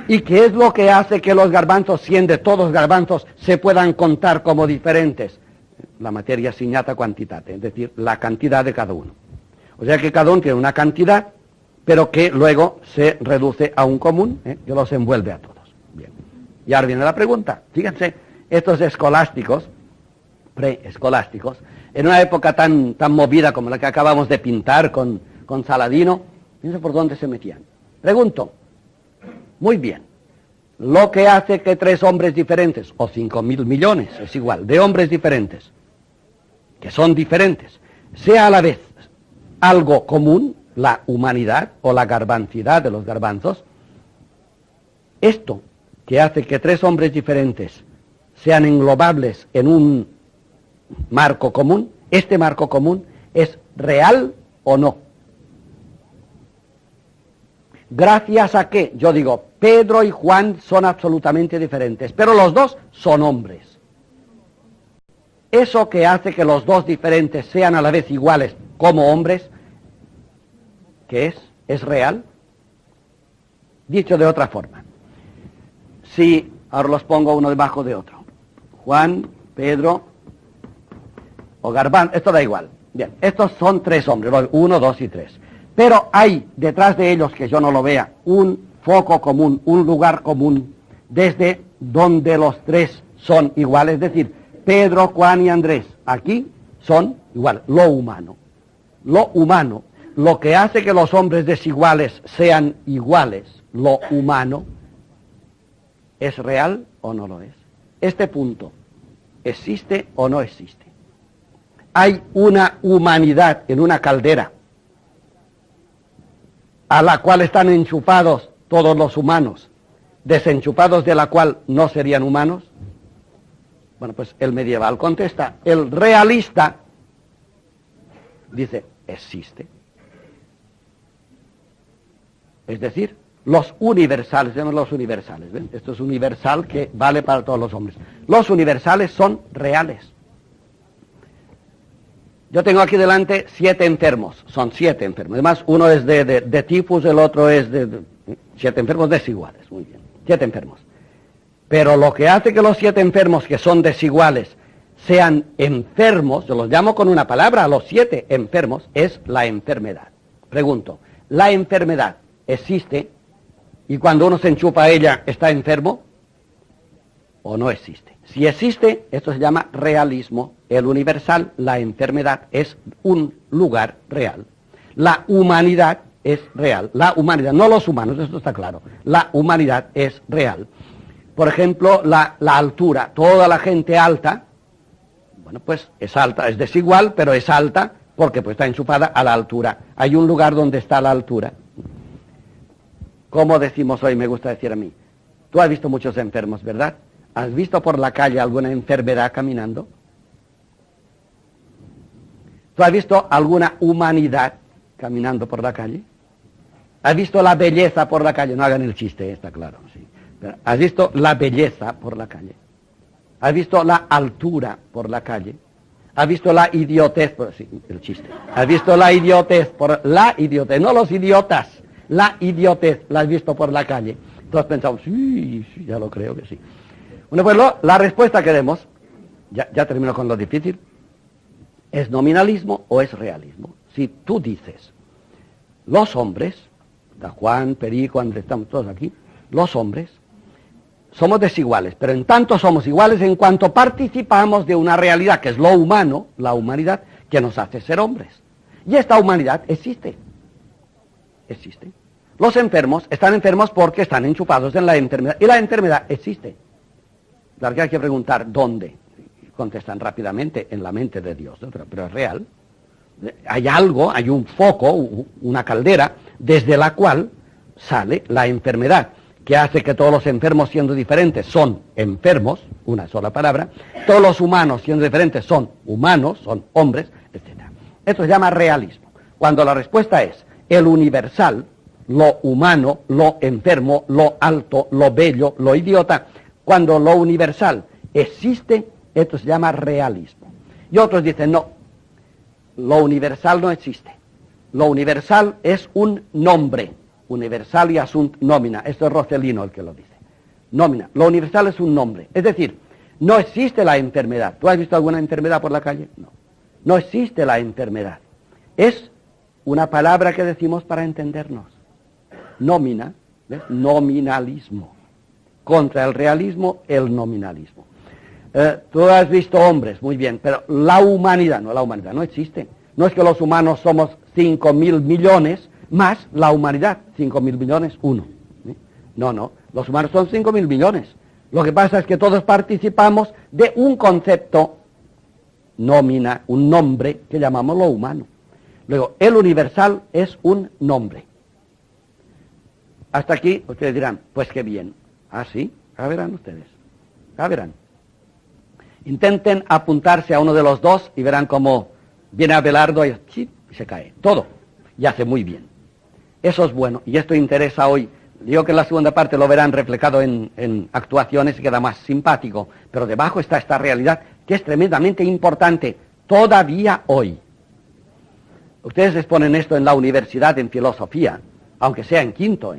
¿Y qué es lo que hace que los garbanzos, siendo todos garbanzos, se puedan contar como diferentes? La materia signata quantitate, es decir, la cantidad de cada uno. O sea que cada uno tiene una cantidad, pero que luego se reduce a un común, que los envuelve a todos. Bien. Y ahora viene la pregunta. Fíjense, estos escolásticos, preescolásticos, en una época tan movida como la que acabamos de pintar con Saladino, fíjense por dónde se metían. Pregunto. Muy bien, lo que hace que 3 hombres diferentes, o 5.000 millones, es igual, de hombres diferentes, que son diferentes, sea a la vez algo común, la humanidad o la garbancidad de los garbanzos, esto que hace que 3 hombres diferentes sean englobables en un marco común, este marco común es real o no. Gracias a que, yo digo, Pedro y Juan son absolutamente diferentes, pero los dos son hombres. Eso que hace que los dos diferentes sean a la vez iguales como hombres, ¿qué es? ¿Es real? Dicho de otra forma, si ahora los pongo uno debajo de otro, Juan, Pedro o Garbanzo, esto da igual. Bien, estos son 3 hombres, 1, 2 y 3. Pero hay detrás de ellos, que yo no lo vea, un foco común, un lugar común, desde donde los 3 son iguales. Es decir, Pedro, Juan y Andrés, aquí son iguales. Lo humano, lo que hace que los hombres desiguales sean iguales, lo humano, ¿es real o no lo es? Este punto, ¿existe o no existe? hay una humanidad en una caldera a la cual están enchufados todos los humanos, desenchufados de la cual no serían humanos? Bueno, pues el medieval contesta. El realista dice, existe. Es decir, los universales, vemos los universales, ¿ven? Esto es universal que vale para todos los hombres. Los universales son reales. Yo tengo aquí delante 7 enfermos, son 7 enfermos. Además, uno es de tifus, el otro es de 7 enfermos desiguales, muy bien, 7 enfermos. Pero lo que hace que los 7 enfermos que son desiguales sean enfermos, yo los llamo con una palabra a los 7 enfermos, es la enfermedad. Pregunto, ¿la enfermedad existe y cuando uno se enchufa a ella está enfermo o no existe? Si existe, esto se llama realismo. El universal, la enfermedad, es un lugar real. La humanidad es real. La humanidad, no los humanos, esto está claro. La humanidad es real. Por ejemplo, la altura. Toda la gente alta, bueno, pues es alta, es desigual, pero es alta porque pues está enchufada a la altura. Hay un lugar donde está la altura. Como decimos hoy, me gusta decir a mí, tú has visto muchos enfermos, ¿verdad? ¿Has visto por la calle alguna enfermedad caminando? ¿Tú has visto alguna humanidad caminando por la calle? ¿Has visto la belleza por la calle? No hagan el chiste, está claro, sí. Pero ¿has visto la belleza por la calle? ¿Has visto la altura por la calle? ¿Has visto la idiotez? Sí, el chiste. ¿Has visto la idiotez? La idiotez, no los idiotas. La idiotez, ¿la has visto por la calle? Todos pensamos, sí, ya lo creo que sí. Bueno, pues la respuesta que demos, ya termino con lo difícil, ¿es nominalismo o es realismo? Si tú dices, los hombres, da Juan, Perico, Andrés, estamos todos aquí, los hombres somos desiguales, pero en tanto somos iguales en cuanto participamos de una realidad que es lo humano, la humanidad, que nos hace ser hombres. Y esta humanidad existe. Existe. Los enfermos están enfermos porque están enchufados en la enfermedad, y la enfermedad existe. Claro que hay que preguntar dónde. Contestan rápidamente, en la mente de Dios, ¿no? Pero es real. Hay algo, hay un foco, una caldera, desde la cual sale la enfermedad, que hace que todos los enfermos siendo diferentes son enfermos, una sola palabra, todos los humanos siendo diferentes son humanos, son hombres, etc. Esto se llama realismo. Cuando la respuesta es el universal, lo humano, lo enfermo, lo alto, lo bello, lo idiota, cuando lo universal existe, esto se llama realismo. Y otros dicen, no, lo universal no existe. Lo universal es un nombre. Universal y asunt nomina. Esto es Rossellino el que lo dice. Nómina. Lo universal es un nombre. Es decir, no existe la enfermedad. ¿Tú has visto alguna enfermedad por la calle? No. No existe la enfermedad. Es una palabra que decimos para entendernos. Nómina, ¿ves? Nominalismo. Contra el realismo, el nominalismo. Tú has visto hombres, muy bien, pero la humanidad no existe. No es que los humanos somos 5.000 millones más la humanidad, 5.000 millones, uno. No, los humanos son 5.000 millones. Lo que pasa es que todos participamos de un concepto, nómina, un nombre que llamamos lo humano. Luego, el universal es un nombre. Hasta aquí ustedes dirán, pues qué bien. Ah, sí, ya verán ustedes, ya verán. Intenten apuntarse a uno de los dos y verán cómo viene Abelardo y se cae. Todo. Y hace muy bien. Eso es bueno. Y esto interesa hoy. Digo que en la segunda parte lo verán reflejado en actuaciones y queda más simpático. Pero debajo está esta realidad que es tremendamente importante todavía hoy. Ustedes exponen esto en la universidad en filosofía, aunque sea en quinto,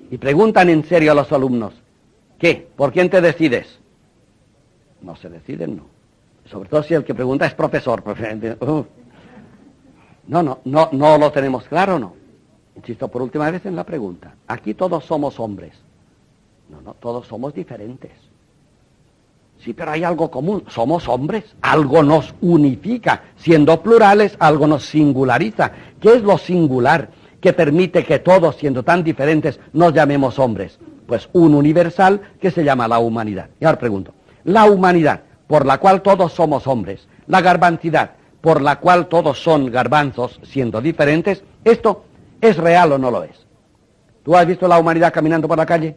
y preguntan en serio a los alumnos, ¿qué? ¿Por quién te decides? No se deciden, no. Sobre todo si el que pregunta es profesor. No lo tenemos claro, no. Insisto por última vez en la pregunta. Aquí todos somos hombres. No, todos somos diferentes. Sí, pero hay algo común. Somos hombres. Algo nos unifica. Siendo plurales, algo nos singulariza. ¿Qué es lo singular que permite que todos, siendo tan diferentes, nos llamemos hombres? Pues un universal que se llama la humanidad. Y ahora pregunto. La humanidad, por la cual todos somos hombres, la garbancidad, por la cual todos son garbanzos, siendo diferentes, ¿esto es real o no lo es? ¿Tú has visto la humanidad caminando por la calle?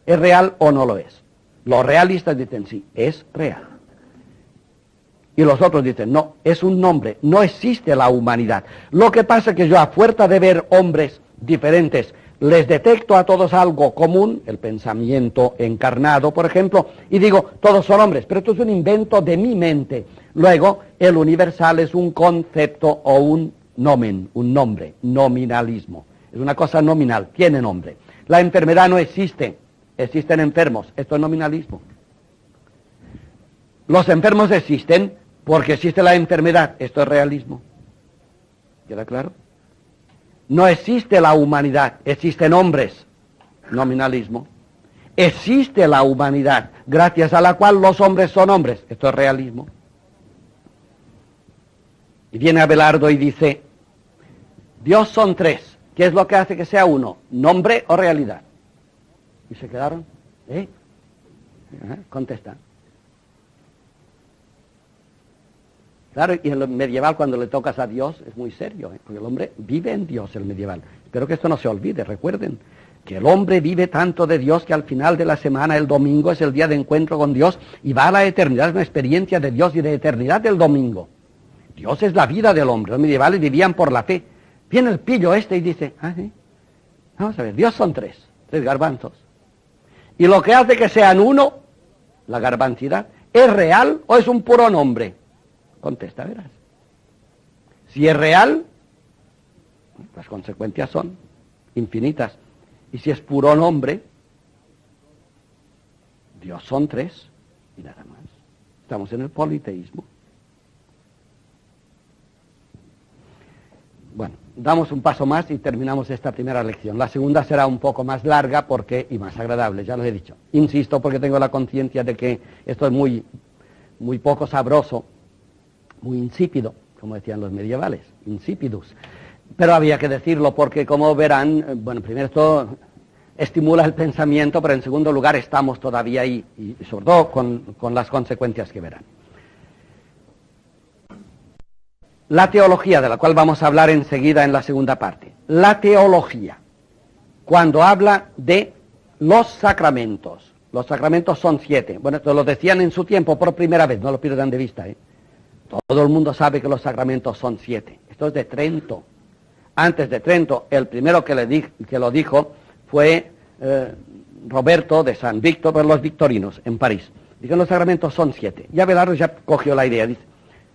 ¿Es real o no lo es? Los realistas dicen sí, es real. Y los otros dicen, no, es un nombre, no existe la humanidad. Lo que pasa es que yo, a fuerza de ver hombres diferentes, les detecto a todos algo común, el pensamiento encarnado, por ejemplo, y digo, todos son hombres, pero esto es un invento de mi mente. Luego, el universal es un concepto o un nomen, un nombre, nominalismo. Es una cosa nominal, tiene nombre. La enfermedad no existe, existen enfermos, esto es nominalismo. Los enfermos existen porque existe la enfermedad, esto es realismo. ¿Queda claro? No existe la humanidad, existen hombres, nominalismo. Existe la humanidad, gracias a la cual los hombres son hombres, esto es realismo. Y viene Abelardo y dice, Dios son tres, ¿qué es lo que hace que sea uno? ¿Nombre o realidad? Y se quedaron, contestan. Claro, y en lo medieval cuando le tocas a Dios es muy serio, porque el hombre vive en Dios, el medieval. Espero que esto no se olvide, recuerden que el hombre vive tanto de Dios que al final de la semana, el domingo, es el día de encuentro con Dios y va a la eternidad, es una experiencia de Dios y de eternidad del domingo. Dios es la vida del hombre, los medievales vivían por la fe. Viene el pillo este y dice, sí, vamos a ver, Dios son tres garbanzos. Y lo que hace que sean uno, la garbancidad, ¿es real o es un puro nombre? Contesta, verás. Si es real, las consecuencias son infinitas. Y si es puro nombre, Dios son tres y nada más. Estamos en el politeísmo. Bueno, damos un paso más y terminamos esta primera lección. La segunda será un poco más larga y más agradable, ya lo he dicho. Insisto porque tengo la conciencia de que esto es muy poco sabroso, muy insípido, como decían los medievales, insípidus. Pero había que decirlo porque, como verán, bueno, primero esto estimula el pensamiento, pero en segundo lugar estamos todavía ahí, y sobre todo con las consecuencias que verán. La teología, de la cual vamos a hablar enseguida en la segunda parte. La teología, cuando habla de los sacramentos. Los sacramentos son 7. Bueno, esto lo decían en su tiempo por primera vez, no lo pierdan de vista, Todo el mundo sabe que los sacramentos son 7. Esto es de Trento. Antes de Trento, el primero que lo dijo fue Roberto de San Víctor, por los victorinos, en París. Dijo, los sacramentos son 7. Y Abelardo ya cogió la idea, dice,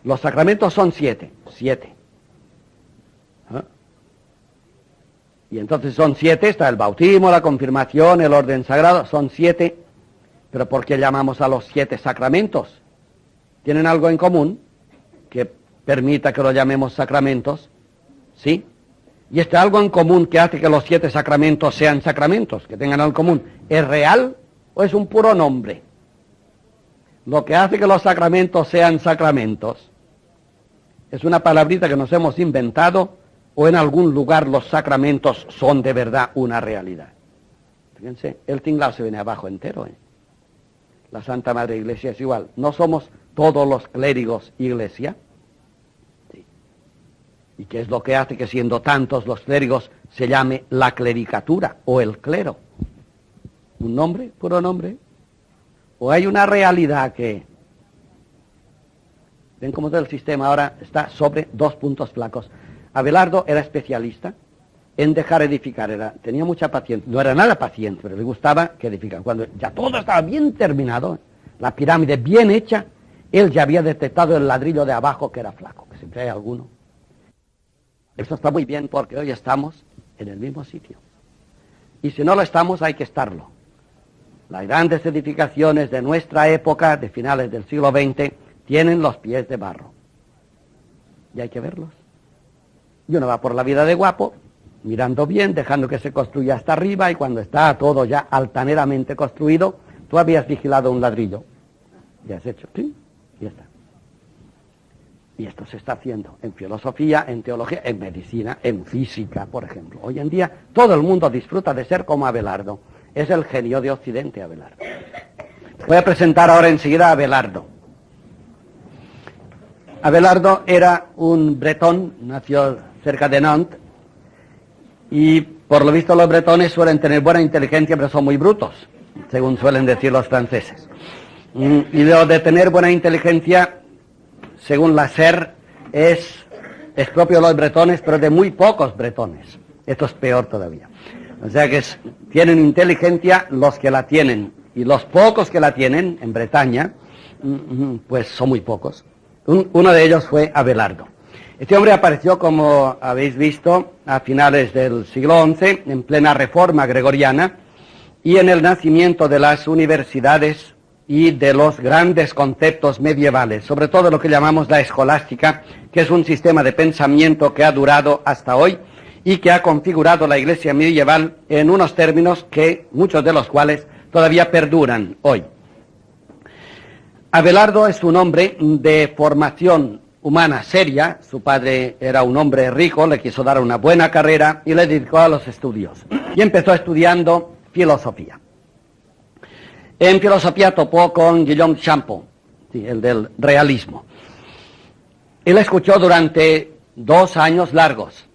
los sacramentos son 7. 7. Y entonces son 7, está el bautismo, la confirmación, el orden sagrado, son 7. Pero ¿por qué llamamos a los 7 sacramentos? ¿Tienen algo en común que permita que lo llamemos sacramentos? ¿Sí? Y este algo en común que hace que los 7 sacramentos sean sacramentos, que tengan algo en común, ¿es real o es un puro nombre? Lo que hace que los sacramentos sean sacramentos es una palabrita que nos hemos inventado, o en algún lugar los sacramentos son de verdad una realidad. Fíjense, el tinglao se viene abajo entero. La Santa Madre Iglesia es igual. ¿No somos todos los clérigos Iglesia? Sí. ¿Y qué es lo que hace que siendo tantos los clérigos se llame la clericatura o el clero? ¿Un nombre? ¿Puro nombre? ¿O hay una realidad que... Ven cómo todo el sistema ahora está sobre 2 puntos flacos. Abelardo era especialista en dejar edificar, tenía mucha paciencia, no era nada paciente, pero le gustaba que edificaran. Cuando ya todo estaba bien terminado, la pirámide bien hecha, él ya había detectado el ladrillo de abajo que era flaco, que siempre hay alguno. Eso está muy bien porque hoy estamos en el mismo sitio. Y si no lo estamos, hay que estarlo. Las grandes edificaciones de nuestra época, de finales del siglo XX, tienen los pies de barro. Y hay que verlos. Y uno va por la vida de guapo, mirando bien, dejando que se construya hasta arriba, y cuando está todo ya altaneramente construido, tú habías vigilado un ladrillo. Y has hecho, ¿sí? Y ya está. Y esto se está haciendo en filosofía, en teología, en medicina, en física, por ejemplo. Hoy en día todo el mundo disfruta de ser como Abelardo. Es el genio de Occidente, Abelardo. Voy a presentar ahora enseguida a Abelardo. Abelardo era un bretón, nació cerca de Nantes, y por lo visto los bretones suelen tener buena inteligencia, pero son muy brutos, según suelen decir los franceses. Y lo de tener buena inteligencia, según la SER, es propio de los bretones, pero de muy pocos bretones. Esto es peor todavía. O sea que tienen inteligencia los que la tienen, y los pocos que la tienen en Bretaña, pues son muy pocos. Uno de ellos fue Abelardo. Este hombre apareció, como habéis visto, a finales del siglo XI, en plena reforma gregoriana, y en el nacimiento de las universidades y de los grandes conceptos medievales, sobre todo lo que llamamos la escolástica, que es un sistema de pensamiento que ha durado hasta hoy y que ha configurado la Iglesia medieval en unos términos que, muchos de los cuales, todavía perduran hoy. Abelardo es un hombre de formación humana seria. Su padre era un hombre rico, le quiso dar una buena carrera y le dedicó a los estudios. Y empezó estudiando filosofía. En filosofía topó con Guillaume de Champeau, sí, el del realismo. Y le escuchó durante 2 años largos.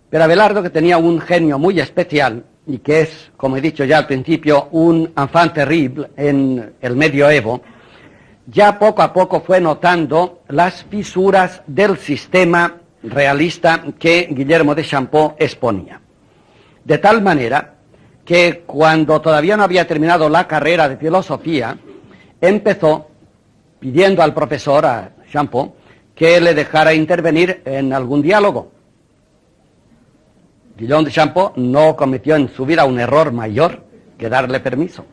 Pero Abelardo, que tenía un genio muy especial y que es, como he dicho ya al principio, un enfant terrible en el medioevo, ya poco a poco fue notando las fisuras del sistema realista que Guillermo de Champeau exponía. De tal manera que cuando todavía no había terminado la carrera de filosofía, empezó pidiendo al profesor, a Champeau, que le dejara intervenir en algún diálogo. Guillaume de Champeau no cometió en su vida un error mayor que darle permiso,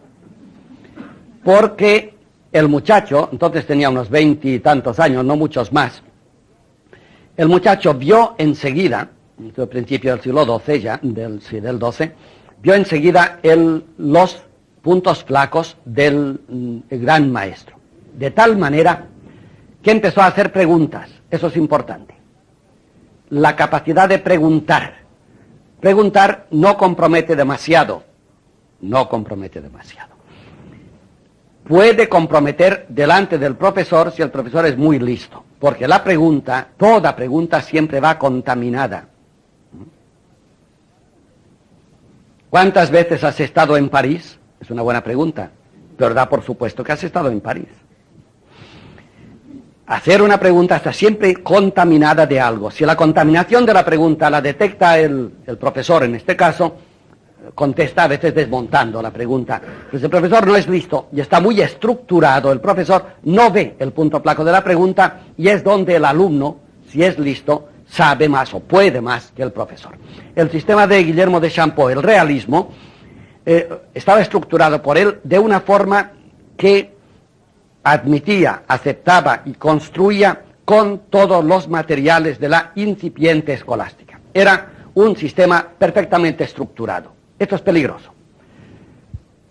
porque el muchacho, entonces tenía unos 20 y tantos años, no muchos más, el muchacho vio enseguida, en el principio del siglo XII ya, del XII, vio enseguida los puntos flacos del gran maestro, de tal manera que empezó a hacer preguntas. Eso es importante. La capacidad de preguntar. Preguntar no compromete demasiado, Puede comprometer delante del profesor si el profesor es muy listo, porque la pregunta, toda pregunta siempre va contaminada. ¿Cuántas veces has estado en París? Es una buena pregunta, pero da por supuesto que has estado en París. Hacer una pregunta está siempre contaminada de algo. Si la contaminación de la pregunta la detecta el profesor, en este caso, contesta a veces desmontando la pregunta. Pues el profesor no es listo y está muy estructurado, el profesor no ve el punto flaco de la pregunta y es donde el alumno, si es listo, sabe más o puede más que el profesor. El sistema de Guillermo de Champeau, el realismo, estaba estructurado por él de una forma que admitía, aceptaba y construía con todos los materiales de la incipiente escolástica. Era un sistema perfectamente estructurado. Esto es peligroso.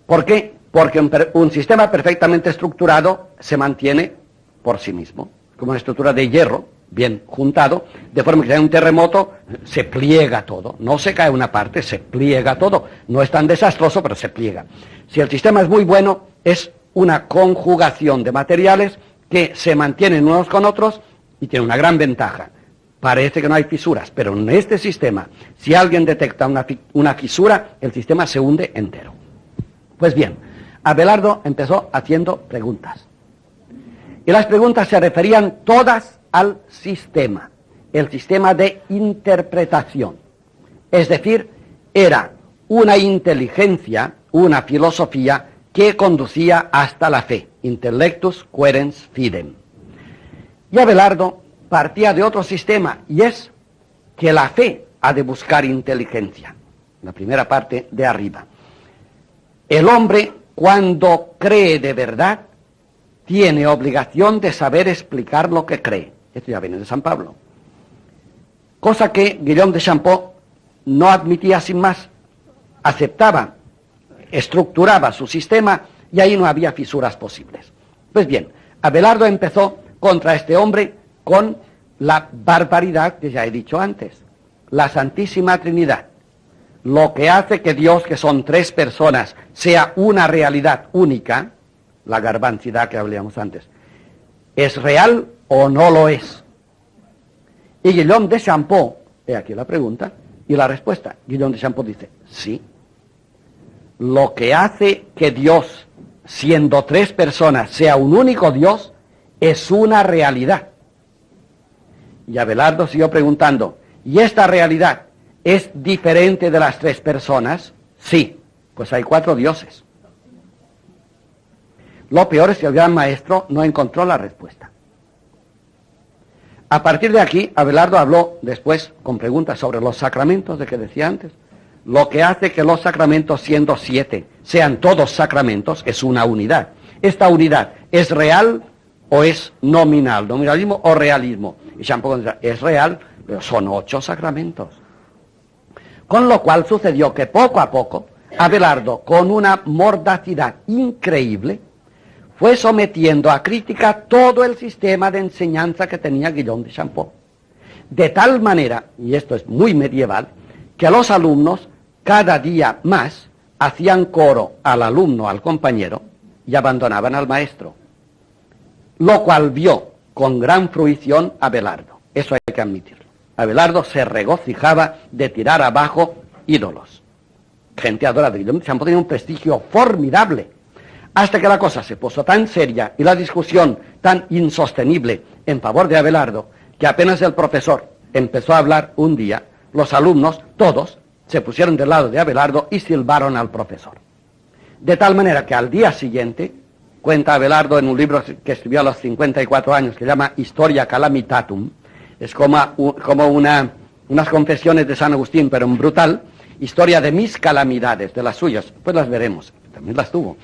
¿Por qué? Porque un sistema perfectamente estructurado se mantiene por sí mismo, como una estructura de hierro bien juntado, de forma que si hay un terremoto se pliega todo, no se cae una parte, se pliega todo. No es tan desastroso, pero se pliega. Si el sistema es muy bueno, es una conjugación de materiales que se mantienen unos con otros y tiene una gran ventaja. Parece que no hay fisuras, pero en este sistema, si alguien detecta una fisura, el sistema se hunde entero. Pues bien, Abelardo empezó haciendo preguntas. Y las preguntas se referían todas al sistema, el sistema de interpretación. Es decir, era una inteligencia, una filosofía que conducía hasta la fe, intellectus quaerens fidem. Y Abelardo partía de otro sistema, y es que la fe ha de buscar inteligencia. La primera parte de arriba. El hombre, cuando cree de verdad, tiene obligación de saber explicar lo que cree. Esto ya viene de San Pablo. Cosa que Guillaume de Champeau no admitía sin más. Aceptaba, estructuraba su sistema y ahí no había fisuras posibles. Pues bien, Abelardo empezó contra este hombre con la barbaridad que ya he dicho antes, la Santísima Trinidad. Lo que hace que Dios, que son 3 personas, sea una realidad única, la garbancidad que hablábamos antes, ¿Es real o no lo es? Y Guillaume de Champeaux, he aquí la pregunta y la respuesta. Guillaume de Champeaux dice, sí. Lo que hace que Dios, siendo tres personas, sea un único Dios, es una realidad. Y Abelardo siguió preguntando, ¿y esta realidad es diferente de las tres personas? Sí, pues hay cuatro dioses. Lo peor es que el gran maestro no encontró la respuesta. A partir de aquí, Abelardo habló después con preguntas sobre los sacramentos, de que decía antes. Lo que hace que los sacramentos, siendo 7, sean todos sacramentos, es una unidad. Esta unidad es real o es nominal, nominalismo o realismo. Y Champeaux dice, es real, pero son 8 sacramentos. Con lo cual sucedió que poco a poco, Abelardo, con una mordacidad increíble, fue sometiendo a crítica todo el sistema de enseñanza que tenía Guillaume de Champeaux. De tal manera, y esto es muy medieval, que los alumnos cada día más hacían coro al alumno, al compañero, y abandonaban al maestro. Lo cual vio con gran fruición Abelardo. Eso hay que admitirlo. Abelardo se regocijaba de tirar abajo ídolos. Gente adorada. Guillaume de Champeaux tenía un prestigio formidable. Hasta que la cosa se puso tan seria y la discusión tan insostenible en favor de Abelardo, que apenas el profesor empezó a hablar un día, los alumnos, todos, se pusieron del lado de Abelardo y silbaron al profesor. De tal manera que al día siguiente, cuenta Abelardo en un libro que escribió a los 54 años, que se llama Historia Calamitatum, es como unas confesiones de San Agustín, pero en brutal, historia de mis calamidades, de las suyas, pues las veremos, también las tuvo.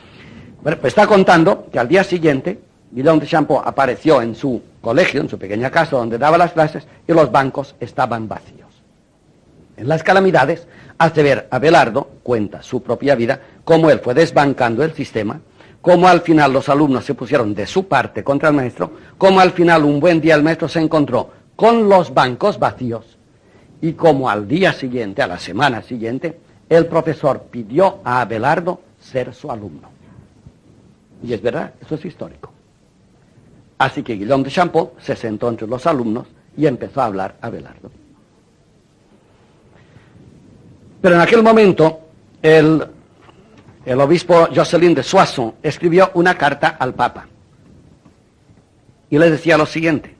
Bueno, pues está contando que al día siguiente, Guillaume de Champeaux apareció en su colegio, en su pequeña casa donde daba las clases, y los bancos estaban vacíos. En las calamidades hace ver Abelardo, cuenta su propia vida, cómo él fue desbancando el sistema, cómo al final los alumnos se pusieron de su parte contra el maestro, cómo al final un buen día el maestro se encontró con los bancos vacíos, y cómo al día siguiente, a la semana siguiente, el profesor pidió a Abelardo ser su alumno. Y es verdad, eso es histórico. Así que Guillaume de Champeaux se sentó entre los alumnos y empezó a hablar a Abelardo. Pero en aquel momento, el obispo Jocelyn de Soissons escribió una carta al Papa. Y le decía lo siguiente.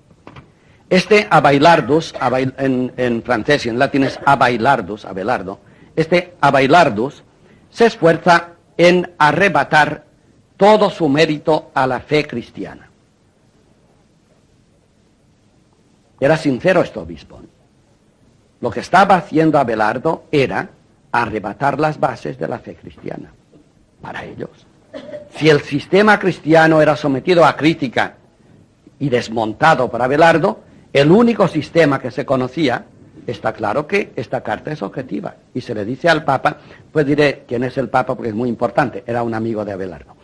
Este Abelardus, en francés y en latín es Abelardus, Abelardo, este Abelardus se esfuerza en arrebatar todo su mérito a la fe cristiana. Era sincero este obispo. Lo que estaba haciendo Abelardo era arrebatar las bases de la fe cristiana para ellos. Si el sistema cristiano era sometido a crítica y desmontado por Abelardo, el único sistema que se conocía, está claro que esta carta es objetiva. Y se le dice al Papa, pues diré quién es el Papa porque es muy importante, era un amigo de Abelardo.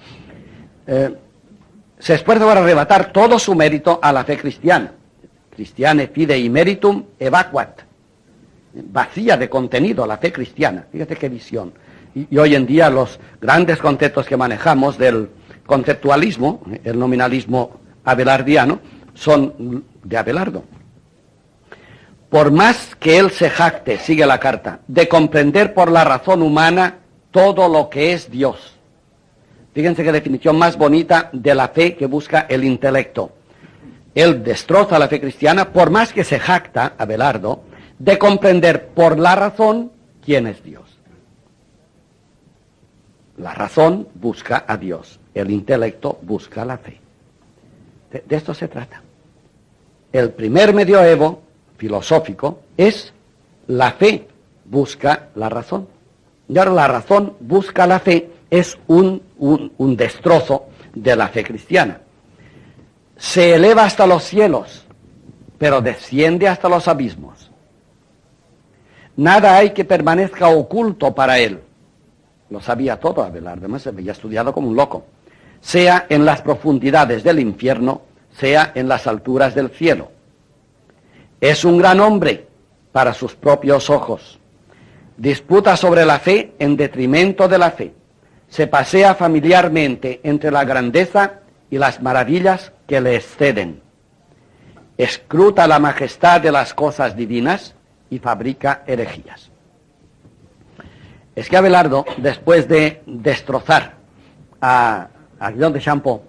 Se esfuerza por arrebatar todo su mérito a la fe cristiana. Christiane fidei meritum evacuat. Vacía de contenido la fe cristiana. Fíjate qué visión. Y hoy en día los grandes conceptos que manejamos del conceptualismo, el nominalismo abelardiano, son de Abelardo. Por más que él se jacte, sigue la carta, de comprender por la razón humana todo lo que es Dios. Fíjense qué definición más bonita de la fe que busca el intelecto. Él destroza la fe cristiana, por más que se jacta, Abelardo, de comprender por la razón quién es Dios. La razón busca a Dios, el intelecto busca la fe. De esto se trata. El primer medioevo filosófico es la fe busca la razón. Y ahora la razón busca la fe es un destrozo de la fe cristiana. Se eleva hasta los cielos, pero desciende hasta los abismos. Nada hay que permanezca oculto para él. Lo sabía todo Abelardo, además se había estudiado como un loco. Sea en las profundidades del infierno, sea en las alturas del cielo. Es un gran hombre para sus propios ojos. Disputa sobre la fe en detrimento de la fe. Se pasea familiarmente entre la grandeza y las maravillas que le exceden. Escruta la majestad de las cosas divinas y fabrica herejías. Es que Abelardo, después de destrozar a Guillaume de Champeaux,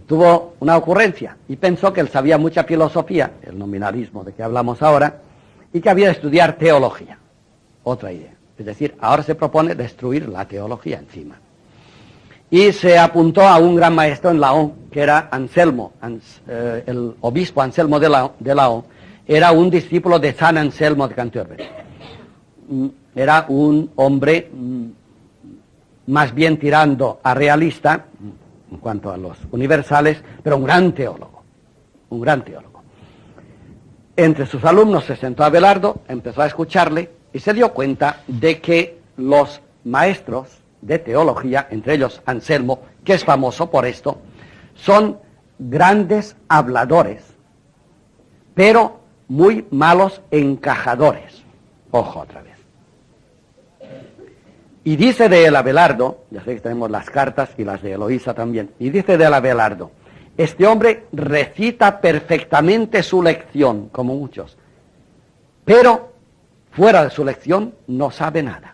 tuvo una ocurrencia y pensó que él sabía mucha filosofía, el nominalismo de que hablamos ahora, y que había de estudiar teología. Otra idea. Es decir, ahora se propone destruir la teología encima. Y se apuntó a un gran maestro en Laon, que era Anselmo, el obispo Anselmo de Laon, era un discípulo de San Anselmo de Canterbury. Era un hombre más bien tirando a realista, en cuanto a los universales, pero un gran teólogo, un gran teólogo. Entre sus alumnos se sentó Abelardo, empezó a escucharle y se dio cuenta de que los maestros de teología, entre ellos Anselmo, que es famoso por esto, son grandes habladores, pero muy malos encajadores. Ojo otra vez. Y dice de él Abelardo, ya sé que tenemos las cartas y las de Eloísa también, y dice de él Abelardo, este hombre recita perfectamente su lección, como muchos, pero fuera de su lección no sabe nada.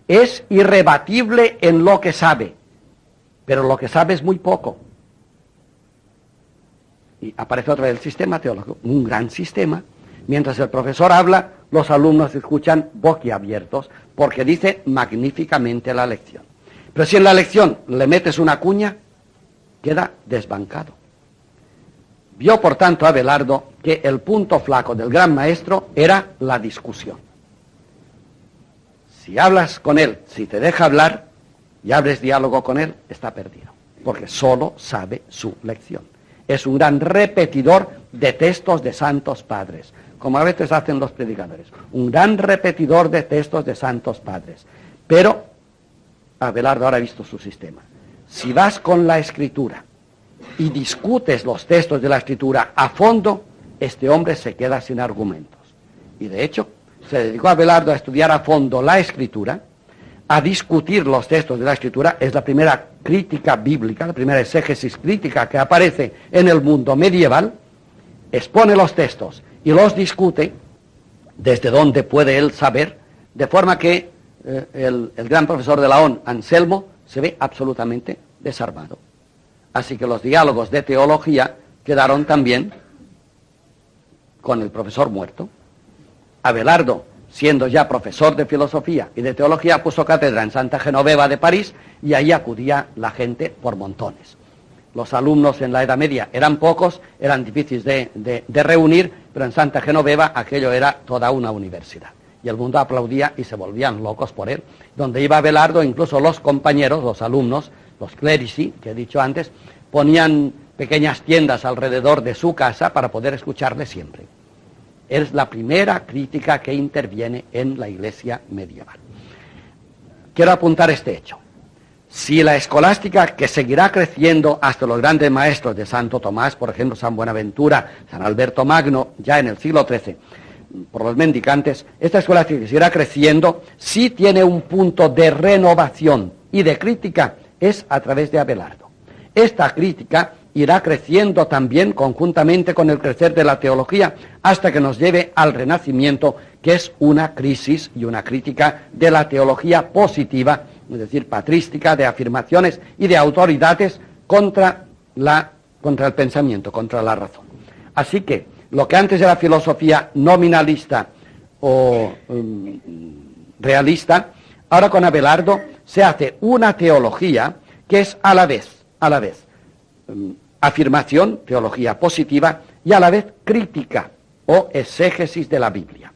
Es irrebatible en lo que sabe, pero lo que sabe es muy poco. Y aparece otra vez el sistema teológico, un gran sistema. Mientras el profesor habla, los alumnos escuchan boquiabiertos, porque dice magníficamente la lección. Pero si en la lección le metes una cuña, queda desbancado. Vio, por tanto, Abelardo que el punto flaco del gran maestro era la discusión. Si hablas con él, si te deja hablar y abres diálogo con él, está perdido, porque solo sabe su lección. Es un gran repetidor de textos de santos padres, como a veces hacen los predicadores. Un gran repetidor de textos de santos padres. Pero Abelardo ahora ha visto su sistema. Si vas con la Escritura y discutes los textos de la Escritura a fondo, este hombre se queda sin argumentos. Y de hecho, se dedicó Abelardo a estudiar a fondo la Escritura, a discutir los textos de la Escritura. Es la primera crítica bíblica, la primera exégesis crítica que aparece en el mundo medieval. Expone los textos y los discute desde donde puede él saber, de forma que el gran profesor de Laon, Anselmo, se ve absolutamente desarmado. Así que los diálogos de teología quedaron también con el profesor muerto. Abelardo, siendo ya profesor de filosofía y de teología, puso cátedra en Santa Genoveva de París y ahí acudía la gente por montones. Los alumnos en la Edad Media eran pocos, eran difíciles de reunir, pero en Santa Genoveva aquello era toda una universidad. Y el mundo aplaudía y se volvían locos por él. Donde iba Abelardo, incluso los compañeros, los alumnos, los clerici, que he dicho antes, ponían pequeñas tiendas alrededor de su casa para poder escucharle siempre. Es la primera crítica que interviene en la Iglesia medieval. Quiero apuntar este hecho. Si la escolástica, que seguirá creciendo hasta los grandes maestros de Santo Tomás, por ejemplo, San Buenaventura, San Alberto Magno, ya en el siglo XIII, por los mendicantes, esta escolástica que seguirá creciendo, sí tiene un punto de renovación y de crítica, es a través de Abelardo. Esta crítica irá creciendo también conjuntamente con el crecer de la teología hasta que nos lleve al Renacimiento, que es una crisis y una crítica de la teología positiva, es decir, patrística, de afirmaciones y de autoridades contra el pensamiento, contra la razón. Así que lo que antes era filosofía nominalista o realista, ahora con Abelardo se hace una teología que es a la vez afirmación, teología positiva, y a la vez crítica o exégesis de la Biblia.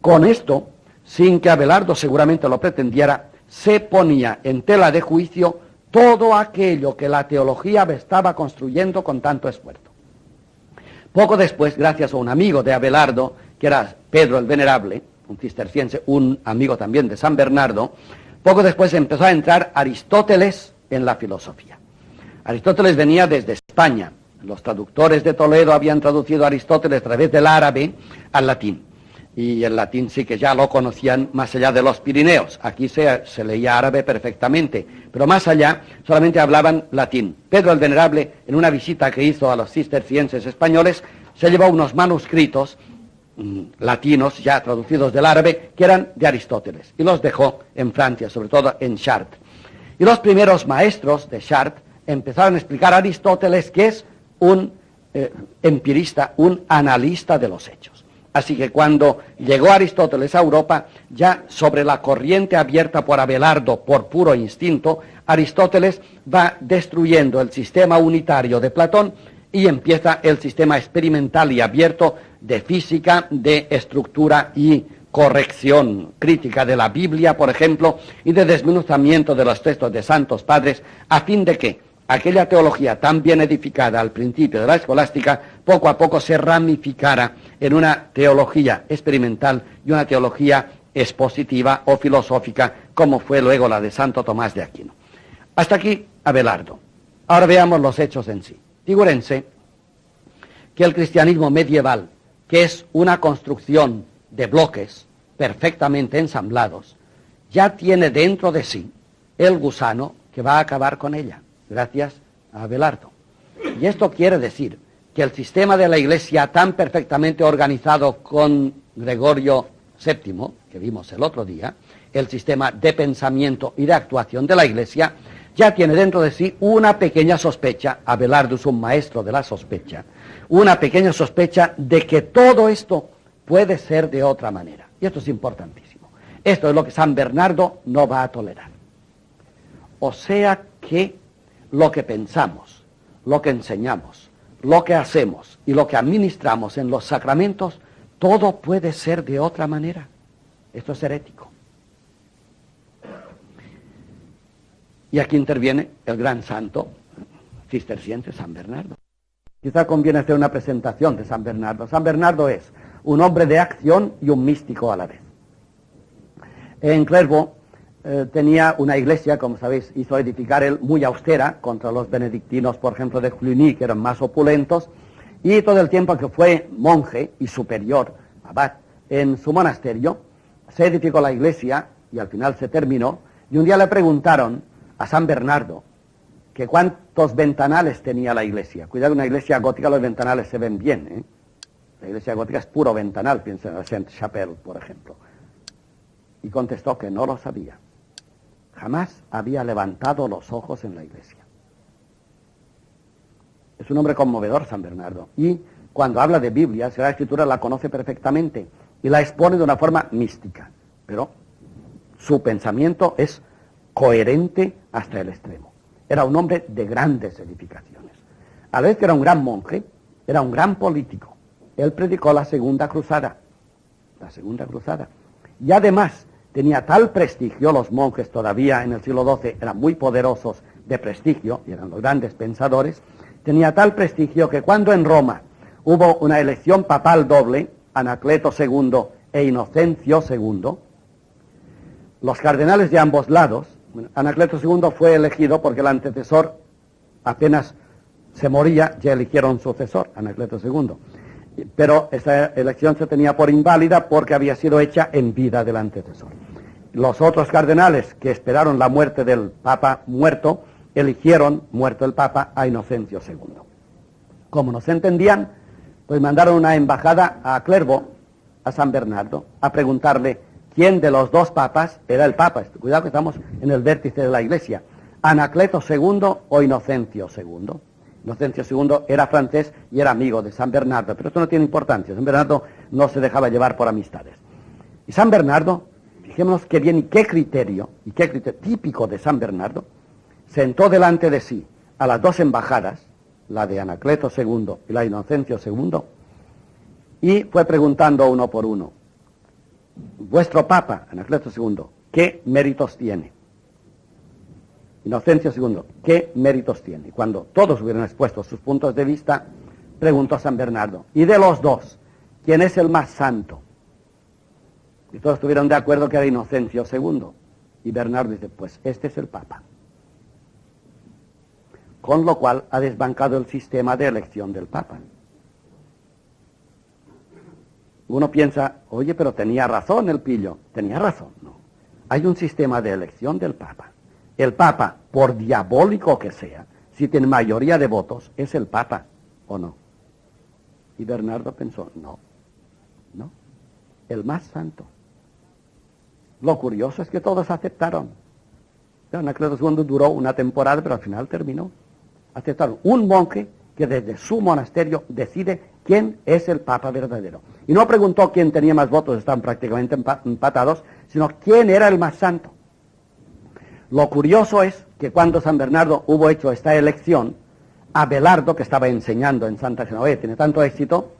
Con esto, sin que Abelardo seguramente lo pretendiera, se ponía en tela de juicio todo aquello que la teología estaba construyendo con tanto esfuerzo. Poco después, gracias a un amigo de Abelardo, que era Pedro el Venerable, un cisterciense, un amigo también de San Bernardo, poco después empezó a entrar Aristóteles en la filosofía. Aristóteles venía desde España. Los traductores de Toledo habían traducido a Aristóteles a través del árabe al latín. y el latín sí que ya lo conocían más allá de los Pirineos. Aquí se leía árabe perfectamente, pero más allá solamente hablaban latín. Pedro el Venerable, en una visita que hizo a los cistercienses españoles, se llevó unos manuscritos latinos ya traducidos del árabe que eran de Aristóteles y los dejó en Francia, sobre todo en Chartres. Y los primeros maestros de Chartres empezaron a explicar a Aristóteles que es un empirista, un analista de los hechos. Así que cuando llegó Aristóteles a Europa, ya sobre la corriente abierta por Abelardo por puro instinto, Aristóteles va destruyendo el sistema unitario de Platón y empieza el sistema experimental y abierto de física, de estructura y corrección crítica de la Biblia, por ejemplo, y de desmenuzamiento de los textos de santos padres, a fin de que aquella teología tan bien edificada al principio de la escolástica, poco a poco se ramificara en una teología experimental y una teología expositiva o filosófica, como fue luego la de Santo Tomás de Aquino. Hasta aquí Abelardo. Ahora veamos los hechos en sí. Figúrense que el cristianismo medieval, que es una construcción de bloques perfectamente ensamblados, ya tiene dentro de sí el gusano que va a acabar con ella, gracias a Abelardo. Y esto quiere decir que el sistema de la Iglesia tan perfectamente organizado con Gregorio VII, que vimos el otro día, el sistema de pensamiento y de actuación de la Iglesia, ya tiene dentro de sí una pequeña sospecha, Abelardo es un maestro de la sospecha, una pequeña sospecha de que todo esto puede ser de otra manera. Y esto es importantísimo. Esto es lo que San Bernardo no va a tolerar. O sea que lo que pensamos, lo que enseñamos, lo que hacemos y lo que administramos en los sacramentos, todo puede ser de otra manera. Esto es herético. Y aquí interviene el gran santo cisterciense San Bernardo. Quizá conviene hacer una presentación de San Bernardo. San Bernardo es un hombre de acción y un místico a la vez. En Clairvaux tenía una iglesia, como sabéis, hizo edificar él muy austera contra los benedictinos, por ejemplo, de Cluny, que eran más opulentos, y todo el tiempo que fue monje y superior, abad, en su monasterio, se edificó la iglesia y al final se terminó, y un día le preguntaron a San Bernardo que cuántos ventanales tenía la iglesia. Cuidado, una iglesia gótica los ventanales se ven bien, ¿eh? La iglesia gótica es puro ventanal, piensa en la Sainte-Chapelle, por ejemplo. Y contestó que no lo sabía. Jamás había levantado los ojos en la iglesia. Es un hombre conmovedor, San Bernardo. Y cuando habla de Biblia, la Escritura la conoce perfectamente y la expone de una forma mística. Pero su pensamiento es coherente hasta el extremo. Era un hombre de grandes edificaciones. A la vez que era un gran monje, era un gran político. Él predicó la Segunda Cruzada. La Segunda Cruzada. Y además tenía tal prestigio, los monjes todavía en el siglo XII eran muy poderosos de prestigio, y eran los grandes pensadores, tenía tal prestigio que cuando en Roma hubo una elección papal doble, Anacleto II e Inocencio II, los cardenales de ambos lados, Anacleto II fue elegido porque el antecesor apenas se moría, ya eligieron sucesor, Anacleto II. Pero esa elección se tenía por inválida porque había sido hecha en vida del antecesor. Los otros cardenales que esperaron la muerte del Papa muerto, eligieron, muerto el Papa, a Inocencio II. Como no se entendían, pues mandaron una embajada a Clairvaux, a San Bernardo, a preguntarle quién de los dos papas era el Papa. Cuidado que estamos en el vértice de la Iglesia. Anacleto II o Inocencio II. Inocencio II era francés y era amigo de San Bernardo, pero esto no tiene importancia. San Bernardo no se dejaba llevar por amistades. Y San Bernardo, fijémonos qué bien y qué criterio típico de San Bernardo, sentó delante de sí a las dos embajadas, la de Anacleto II y la de Inocencio II, y fue preguntando uno por uno: vuestro Papa, Anacleto II, ¿qué méritos tiene? Inocencio II, ¿qué méritos tiene? Cuando todos hubieran expuesto sus puntos de vista, preguntó a San Bernardo: y de los dos, ¿quién es el más santo? Y todos estuvieron de acuerdo que era Inocencio II. Y Bernardo dice: pues este es el Papa. Con lo cual ha desbancado el sistema de elección del Papa. uno piensa, oye, pero tenía razón el pillo. Tenía razón, no. Hay un sistema de elección del Papa. El Papa, por diabólico que sea, si tiene mayoría de votos, es el Papa, ¿o no? Y Bernardo pensó, no, el más santo. Lo curioso es que todos aceptaron. Anacleto II duró una temporada, pero al final terminó. Aceptaron un monje que desde su monasterio decide quién es el Papa verdadero. Y no preguntó quién tenía más votos, están prácticamente empatados, sino quién era el más santo. Lo curioso es que cuando San Bernardo hubo hecho esta elección, Abelardo, que estaba enseñando en Santa Genoveva, tiene tanto éxito,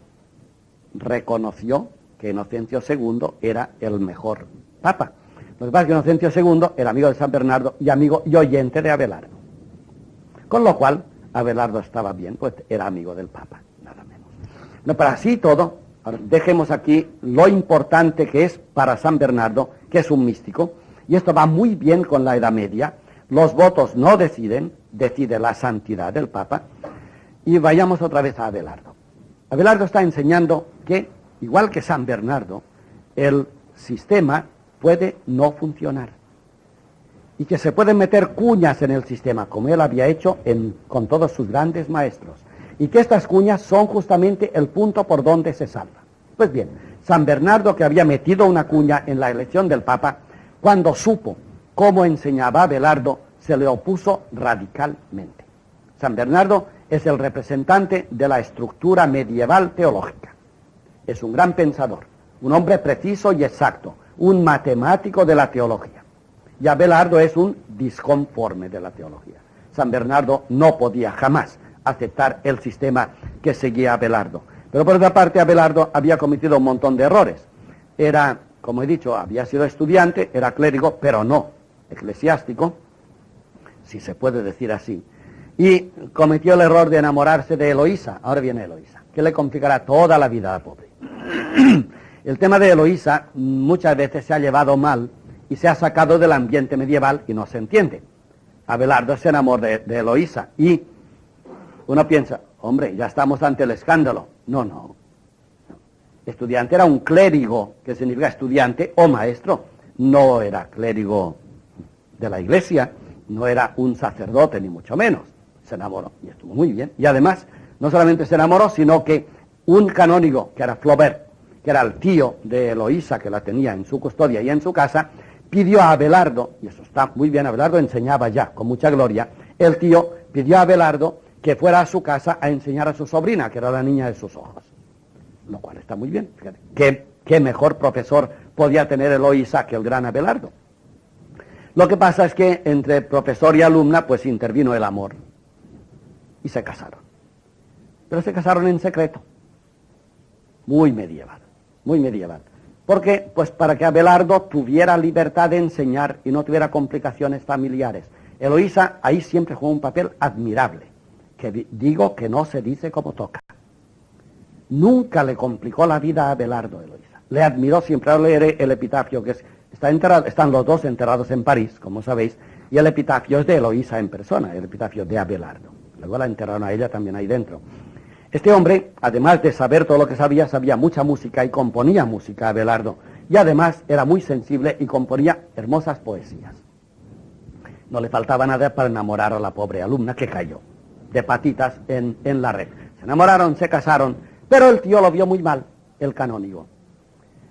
reconoció que Inocencio II era el mejor Papa. Lo que pasa es que Inocencio II era amigo de San Bernardo y amigo y oyente de Abelardo. Con lo cual, Abelardo estaba bien, pues era amigo del Papa, nada menos. No, pero así todo, ahora dejemos aquí lo importante que es para San Bernardo, que es un místico, y esto va muy bien con la Edad Media. Los votos no deciden, decide la santidad del Papa. Y vayamos otra vez a Abelardo. Abelardo está enseñando que, igual que San Bernardo, el sistema puede no funcionar. Y que se pueden meter cuñas en el sistema, como él había hecho con todos sus grandes maestros. Y que estas cuñas son justamente el punto por donde se salva. Pues bien, San Bernardo, que había metido una cuña en la elección del Papa, cuando supo cómo enseñaba Abelardo, se le opuso radicalmente. San Bernardo es el representante de la estructura medieval teológica. Es un gran pensador, un hombre preciso y exacto, un matemático de la teología. Y Abelardo es un disconforme de la teología. San Bernardo no podía jamás aceptar el sistema que seguía Abelardo. Pero por otra parte, Abelardo había cometido un montón de errores. Era, como he dicho, había sido estudiante, era clérigo, pero no eclesiástico, si se puede decir así. Y cometió el error de enamorarse de Eloísa. Ahora viene Eloísa, que le complicará toda la vida al pobre. El tema de Eloísa muchas veces se ha llevado mal y se ha sacado del ambiente medieval y no se entiende. Abelardo se enamoró de Eloísa y uno piensa, hombre, ya estamos ante el escándalo. No. Estudiante era un clérigo, que significa estudiante o maestro. No era clérigo de la iglesia, no era un sacerdote, ni mucho menos. Se enamoró y estuvo muy bien. Y además, no solamente se enamoró, sino que un canónigo, que era Flaubert, que era el tío de Eloísa, que la tenía en su custodia y en su casa, pidió a Abelardo, y eso está muy bien, Abelardo enseñaba ya con mucha gloria, el tío pidió a Abelardo que fuera a su casa a enseñar a su sobrina, que era la niña de sus ojos. Lo cual está muy bien, fíjate. ¿Qué mejor profesor podía tener Eloísa que el gran Abelardo? Lo que pasa es que entre profesor y alumna pues intervino el amor y se casaron. Pero se casaron en secreto. Muy medieval. ¿Por qué? Pues para que Abelardo tuviera libertad de enseñar y no tuviera complicaciones familiares. Eloísa ahí siempre jugó un papel admirable, que digo que no se dice como toca. Nunca le complicó la vida a Abelardo, Eloísa. Le admiró siempre. Ahora leeré el epitafio, que están los dos enterrados en París, como sabéis, y el epitafio es de Eloísa en persona, el epitafio de Abelardo. Luego la enterraron a ella también ahí dentro. Este hombre, además de saber todo lo que sabía mucha música y componía música, Abelardo. Y además era muy sensible y componía hermosas poesías. No le faltaba nada para enamorar a la pobre alumna que cayó de patitas en la red. Se enamoraron, se casaron, pero el tío lo vio muy mal, el canónigo.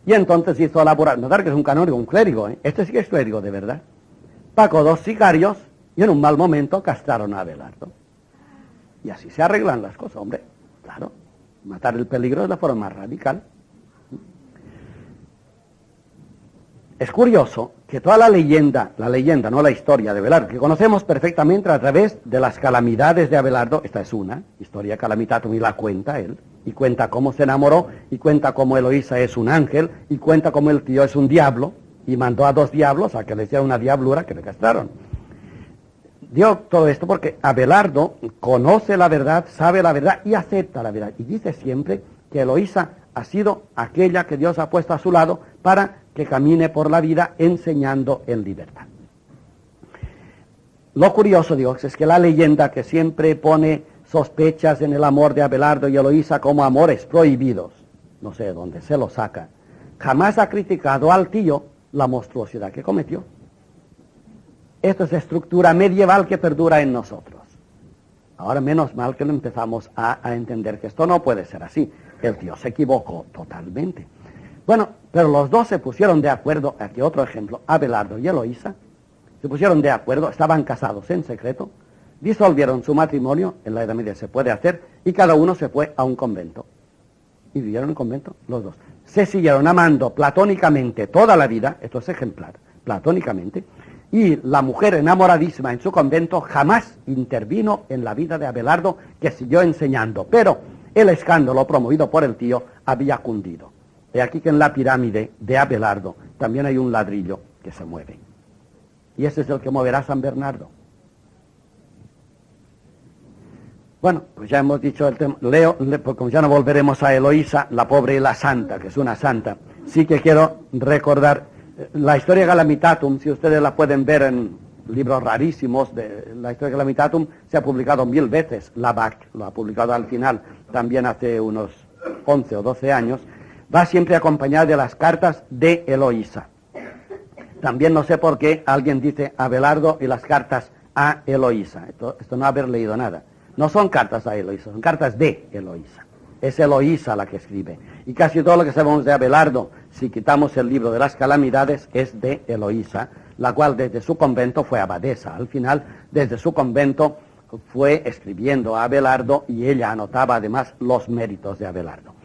Y entonces hizo elaborar, notar que es un canónigo, un clérigo, ¿eh? Este sí que es clérigo de verdad. Pagó 2 sicarios y en un mal momento castraron a Abelardo. Y así se arreglan las cosas, hombre. Claro, matar el peligro es la forma más radical. Es curioso que toda la leyenda, no la historia de Abelardo, que conocemos perfectamente a través de las calamidades de Abelardo, esta es una, historia calamitatum, y la cuenta él, y cuenta cómo se enamoró, y cuenta cómo Eloísa es un ángel, y cuenta cómo el tío es un diablo, y mandó a 2 diablos a que le hicieran una diablura que le castraron. Dio todo esto porque Abelardo conoce la verdad, sabe la verdad y acepta la verdad. Y dice siempre que Eloísa ha sido aquella que Dios ha puesto a su lado para que camine por la vida enseñando en libertad. Lo curioso, Dios, es que la leyenda que siempre pone sospechas en el amor de Abelardo y Eloísa como amores prohibidos, no sé de dónde se lo saca, jamás ha criticado al tío la monstruosidad que cometió. Esto es estructura medieval que perdura en nosotros. Ahora menos mal que lo empezamos a entender que esto no puede ser así. El tío se equivocó totalmente. Bueno, pero los dos se pusieron de acuerdo, aquí otro ejemplo, Abelardo y Eloísa, se pusieron de acuerdo, estaban casados en secreto, disolvieron su matrimonio, en la Edad Media se puede hacer, y cada uno se fue a un convento. Y vivieron en un convento los dos. Se siguieron amando platónicamente toda la vida, esto es ejemplar, platónicamente, y la mujer enamoradísima en su convento jamás intervino en la vida de Abelardo, que siguió enseñando, pero el escándalo promovido por el tío había cundido. He aquí que en la pirámide de Abelardo también hay un ladrillo que se mueve. Y ese es el que moverá San Bernardo. Bueno, pues ya hemos dicho el tema. Como ya no volveremos a Eloísa, la pobre y la santa, que es una santa. Sí que quiero recordar la Historia Calamitatum, si ustedes la pueden ver en libros rarísimos. La Historia Calamitatum se ha publicado 1000 veces. Labac lo ha publicado al final, también hace unos 11 o 12 años. Va siempre acompañada de las cartas de Eloísa. También no sé por qué alguien dice Abelardo y las cartas a Eloísa. Esto no haber leído nada. No son cartas a Eloísa, son cartas de Eloísa. Es Eloísa la que escribe. Y casi todo lo que sabemos de Abelardo, si quitamos el libro de las calamidades, es de Eloísa, la cual desde su convento fue abadesa. Al final, desde su convento fue escribiendo a Abelardo y ella anotaba además los méritos de Abelardo.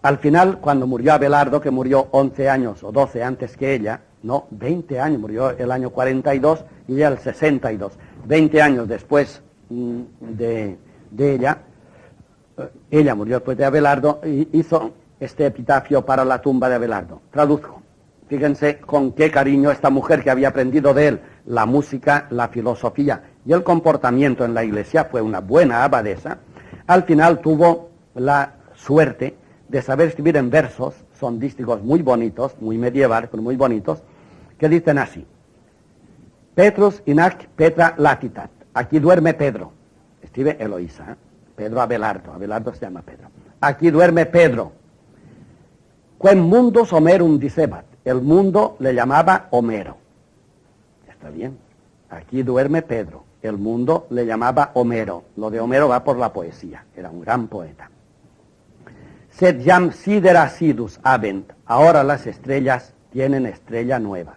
Al final, cuando murió Abelardo, que murió 11 años o 12 antes que ella, no, 20 años, murió el año 42 y ella el 62. 20 años después de ella murió después de Abelardo y hizo este epitafio para la tumba de Abelardo. Traduzco. Fíjense con qué cariño esta mujer que había aprendido de él la música, la filosofía y el comportamiento en la iglesia, fue una buena abadesa, al final tuvo la suerte de saber escribir en versos, son dísticos muy bonitos, muy medievales, pero muy bonitos, que dicen así: Petrus inac Petra latitat. Aquí duerme Pedro. Escribe Eloísa, ¿eh? Pedro Abelardo. Abelardo se llama Pedro. Aquí duerme Pedro. Quem mundus Homerum dicebat. El mundo le llamaba Homero. Está bien. Aquí duerme Pedro. El mundo le llamaba Homero. Lo de Homero va por la poesía. Era un gran poeta. Sed jam sidera sidus habent. Ahora las estrellas tienen estrella nueva.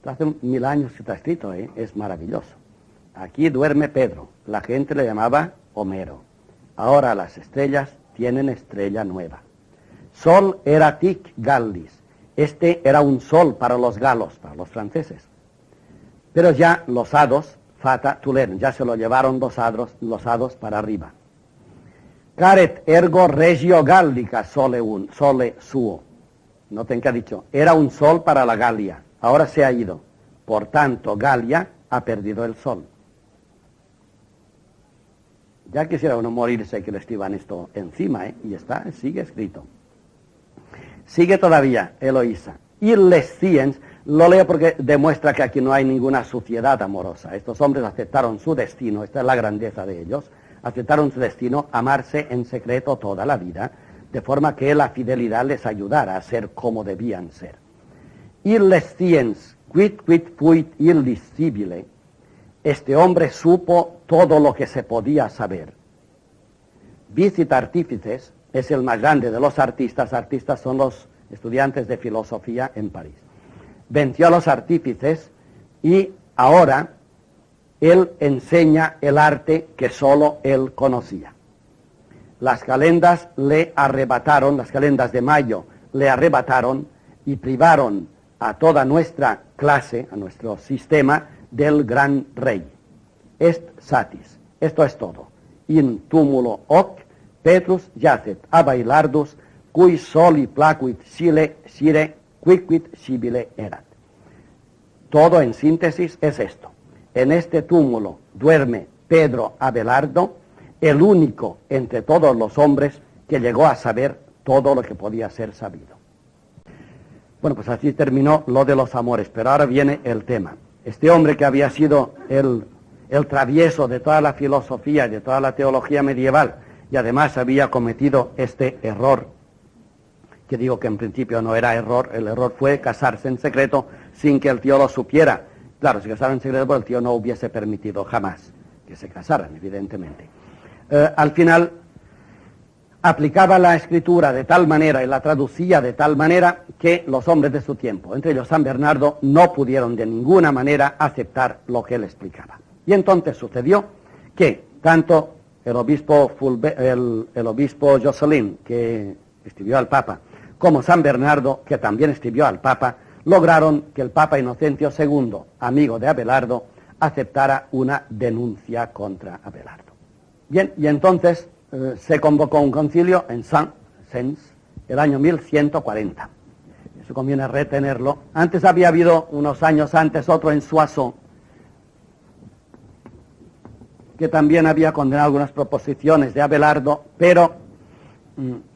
Hace 1000 años que está escrito, ¿eh? Es maravilloso. Aquí duerme Pedro. La gente le llamaba Homero. Ahora las estrellas tienen estrella nueva. Sol eratic gallis. Este era un sol para los galos, para los franceses. Pero ya los hados, fata tulen, ya se lo llevaron los hados para arriba. Caret ergo regio gallica sole suo. Noten que ha dicho, era un sol para la Galia. Ahora se ha ido. Por tanto, Galia ha perdido el sol. Ya quisiera uno morirse que le escriban esto encima, ¿eh? Y está, sigue escrito. Sigue todavía Eloísa. Y les sciens, lo leo porque demuestra que aquí no hay ninguna suciedad amorosa. Estos hombres aceptaron su destino, esta es la grandeza de ellos, aceptaron su destino, amarse en secreto toda la vida, de forma que la fidelidad les ayudara a ser como debían ser. Y les sciens, quid fuit indiscibile, este hombre supo todo lo que se podía saber. Vicit artífices, es el más grande de los artistas son los estudiantes de filosofía en París. Venció a los artífices y ahora él enseña el arte que solo él conocía. Las calendas le arrebataron, las calendas de mayo le arrebataron y privaron a toda nuestra clase, a nuestro sistema, del gran rey. Est satis. Esto es todo. In tumulo hoc Petrus yacet Abelardus, cui soli placuit sire quicquid scibile erat. Todo en síntesis es esto. En este túmulo duerme Pedro Abelardo, el único entre todos los hombres que llegó a saber todo lo que podía ser sabido. Bueno, pues así terminó lo de los amores, pero ahora viene el tema. Este hombre que había sido el travieso de toda la filosofía y de toda la teología medieval, y además había cometido este error, que digo que en principio no era error, el error fue casarse en secreto sin que el tío lo supiera. Claro, si casaron en secreto, pues el tío no hubiese permitido jamás que se casaran, evidentemente. Al final aplicaba la escritura de tal manera y la traducía de tal manera que los hombres de su tiempo, entre ellos San Bernardo, no pudieron de ninguna manera aceptar lo que él explicaba. Y entonces sucedió que tanto el obispo Joscelin, que escribió al Papa, como San Bernardo, que también escribió al Papa, lograron que el Papa Inocencio II, amigo de Abelardo, aceptara una denuncia contra Abelardo. Bien, y entonces se convocó un concilio en Sens el año 1140. Eso conviene retenerlo. Antes había habido, unos años antes, otro en Soissons, que también había condenado algunas proposiciones de Abelardo, pero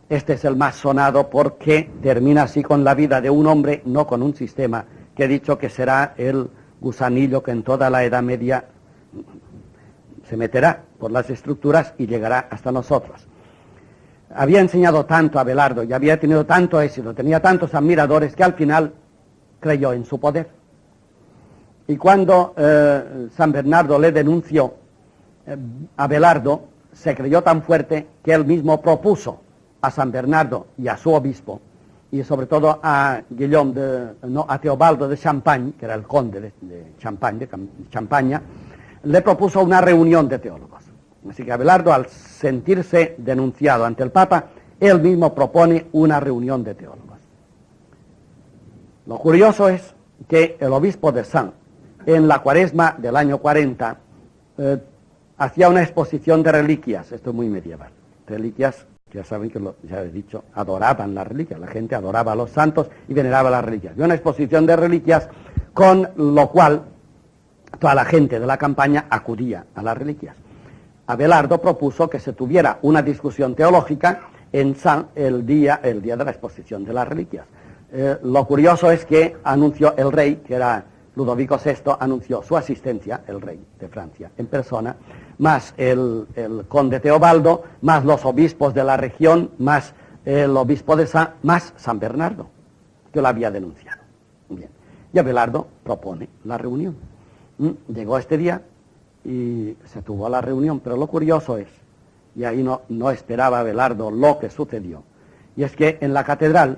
este es el más sonado porque termina así con la vida de un hombre, no con un sistema, que he dicho que será el gusanillo que en toda la Edad Media se meterá por las estructuras y llegará hasta nosotros. Había enseñado tanto a Abelardo y había tenido tanto éxito, tenía tantos admiradores que al final creyó en su poder. Y cuando San Bernardo le denunció, Abelardo se creyó tan fuerte que él mismo propuso a San Bernardo y a su obispo, y sobre todo a a Teobaldo de Champagne, que era el conde de Champaña, le propuso una reunión de teólogos. Así que Abelardo, al sentirse denunciado ante el Papa, él mismo propone una reunión de teólogos. Lo curioso es que el obispo de Sens, en la Cuaresma del año 40, hacía una exposición de reliquias. Esto es muy medieval. Reliquias, ya saben que ya he dicho, adoraban las reliquias. La gente adoraba a los santos y veneraba las reliquias. Y una exposición de reliquias con lo cual toda la gente de la campaña acudía a las reliquias. Abelardo propuso que se tuviera una discusión teológica en Sens el día de la exposición de las reliquias. Lo curioso es que anunció el rey, que era Ludovico VI, anunció su asistencia, el rey de Francia, en persona, más el conde Teobaldo, más los obispos de la región, más el obispo de Sens, más San Bernardo, que lo había denunciado. Bien. Y Abelardo propone la reunión. Llegó este día y se tuvo la reunión, pero lo curioso es, y ahí no esperaba Abelardo lo que sucedió, y es que en la catedral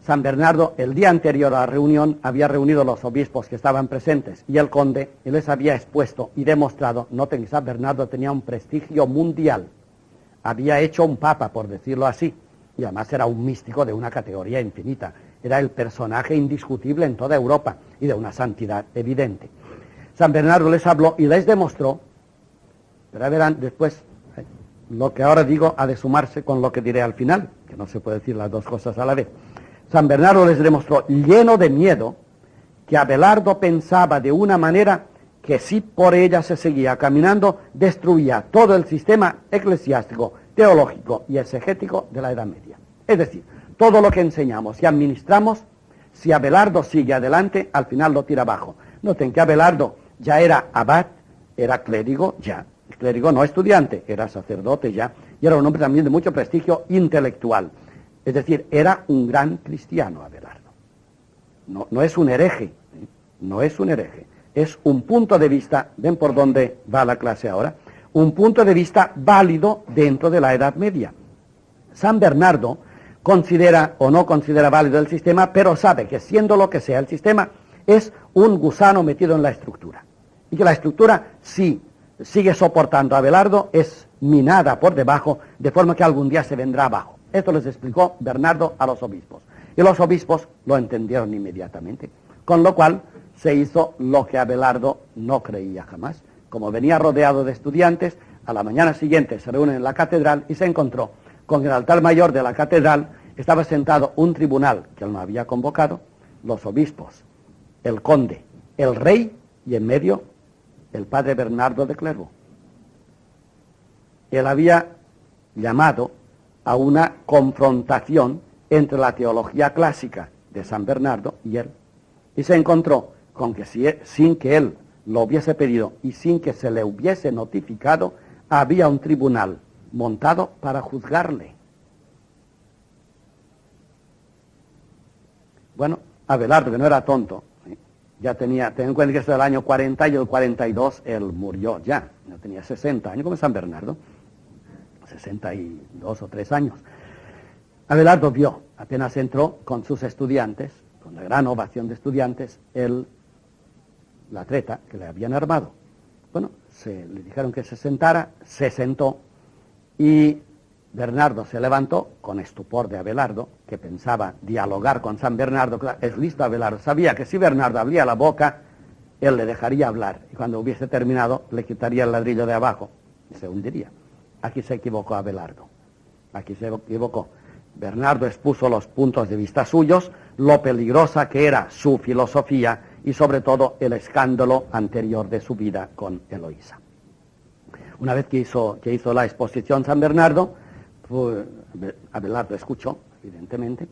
San Bernardo, el día anterior a la reunión, había reunido los obispos que estaban presentes y el conde, y les había expuesto y demostrado, noten que San Bernardo tenía un prestigio mundial, había hecho un papa, por decirlo así, y además era un místico de una categoría infinita, era el personaje indiscutible en toda Europa y de una santidad evidente. San Bernardo les habló y les demostró, pero verán después, lo que ahora digo ha de sumarse con lo que diré al final, que no se puede decir las dos cosas a la vez. San Bernardo les demostró, lleno de miedo, que Abelardo pensaba de una manera que si por ella se seguía caminando, destruía todo el sistema eclesiástico, teológico y exegético de la Edad Media. Es decir, todo lo que enseñamos y administramos, si Abelardo sigue adelante, al final lo tira abajo. Noten que Abelardo ya era abad, era clérigo ya, clérigo no estudiante, era sacerdote ya, y era un hombre también de mucho prestigio intelectual. Es decir, era un gran cristiano Abelardo. No es un hereje, no es un hereje, es un punto de vista, ven por dónde va la clase ahora, un punto de vista válido dentro de la Edad Media. San Bernardo considera o no considera válido el sistema, pero sabe que siendo lo que sea el sistema, es un gusano metido en la estructura. Y que la estructura, si sigue soportando a Abelardo, es minada por debajo, de forma que algún día se vendrá abajo. Esto les explicó Bernardo a los obispos. Y los obispos lo entendieron inmediatamente. Con lo cual se hizo lo que Abelardo no creía jamás. Como venía rodeado de estudiantes, a la mañana siguiente se reúnen en la catedral y se encontró con el altar mayor de la catedral, estaba sentado un tribunal que él no había convocado, los obispos, el conde, el rey y en medio el padre Bernardo de Clairvaux. Él había llamado a una confrontación entre la teología clásica de San Bernardo y él, y se encontró con que sin que él lo hubiese pedido y sin que se le hubiese notificado, había un tribunal montado para juzgarle. Bueno, Abelardo, que no era tonto, ya ten en cuenta que es del año 40 y el 42 él murió ya, no tenía 60 años, como San Bernardo, 62 o 3 años. Abelardo vio, apenas entró con sus estudiantes, con la gran ovación de estudiantes, la treta que le habían armado. Bueno, le dijeron que se sentara, se sentó y Bernardo se levantó con estupor de Abelardo, que pensaba dialogar con San Bernardo. Claro, es listo Abelardo, sabía que si Bernardo abría la boca, él le dejaría hablar y cuando hubiese terminado le quitaría el ladrillo de abajo y se hundiría. Aquí se equivocó Abelardo, aquí se equivocó. Bernardo expuso los puntos de vista suyos, lo peligrosa que era su filosofía y sobre todo el escándalo anterior de su vida con Eloísa. Una vez que hizo la exposición San Bernardo, Abelardo escuchó, evidentemente,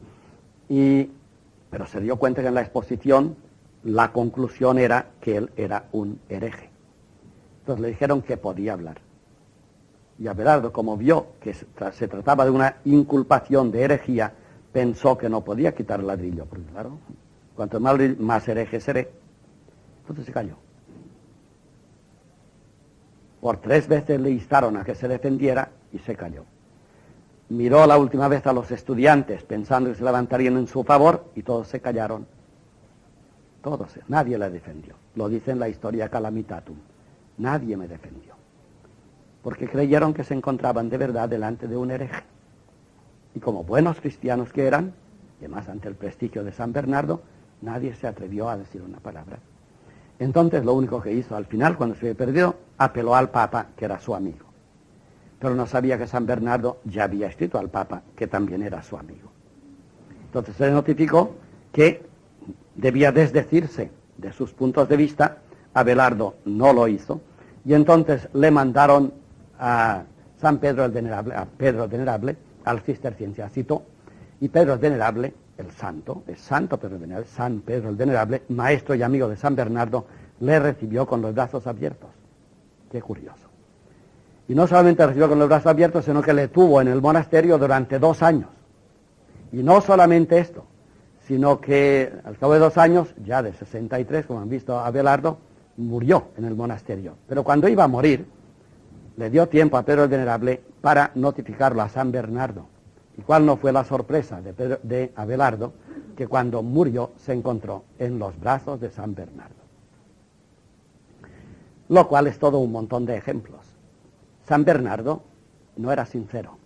pero se dio cuenta que en la exposición la conclusión era que él era un hereje. Entonces le dijeron que podía hablar. Y Abelardo, como vio que se trataba de una inculpación de herejía, pensó que no podía quitar el ladrillo, porque claro, cuanto más hereje seré. Entonces se calló. Por 3 veces le instaron a que se defendiera y se calló. Miró la última vez a los estudiantes pensando que se levantarían en su favor y todos se callaron. Todos, nadie le defendió. Lo dice en la historia Calamitatum. Nadie me defendió. Porque creyeron que se encontraban de verdad delante de un hereje. Y como buenos cristianos que eran, y además ante el prestigio de San Bernardo, nadie se atrevió a decir una palabra. Entonces lo único que hizo al final, cuando se perdió, apeló al Papa, que era su amigo. Pero no sabía que San Bernardo ya había escrito al Papa, que también era su amigo. Entonces se le notificó que debía desdecirse de sus puntos de vista. Abelardo no lo hizo, y entonces le mandaron a Pedro el Venerable, al cisterciensiacito, y Pedro el Venerable, el santo, es santo Pedro el Venerable, San Pedro el Venerable, maestro y amigo de San Bernardo, le recibió con los brazos abiertos. Qué curioso. Y no solamente recibió con los brazos abiertos, sino que le tuvo en el monasterio durante 2 años. Y no solamente esto, sino que al cabo de 2 años, ya de 63, como han visto Abelardo, murió en el monasterio. Pero cuando iba a morir, le dio tiempo a Pedro el Venerable para notificarlo a San Bernardo. ¿Y cuál no fue la sorpresa de Abelardo? Que cuando murió se encontró en los brazos de San Bernardo. Lo cual es todo un montón de ejemplos. San Bernardo no era sincero.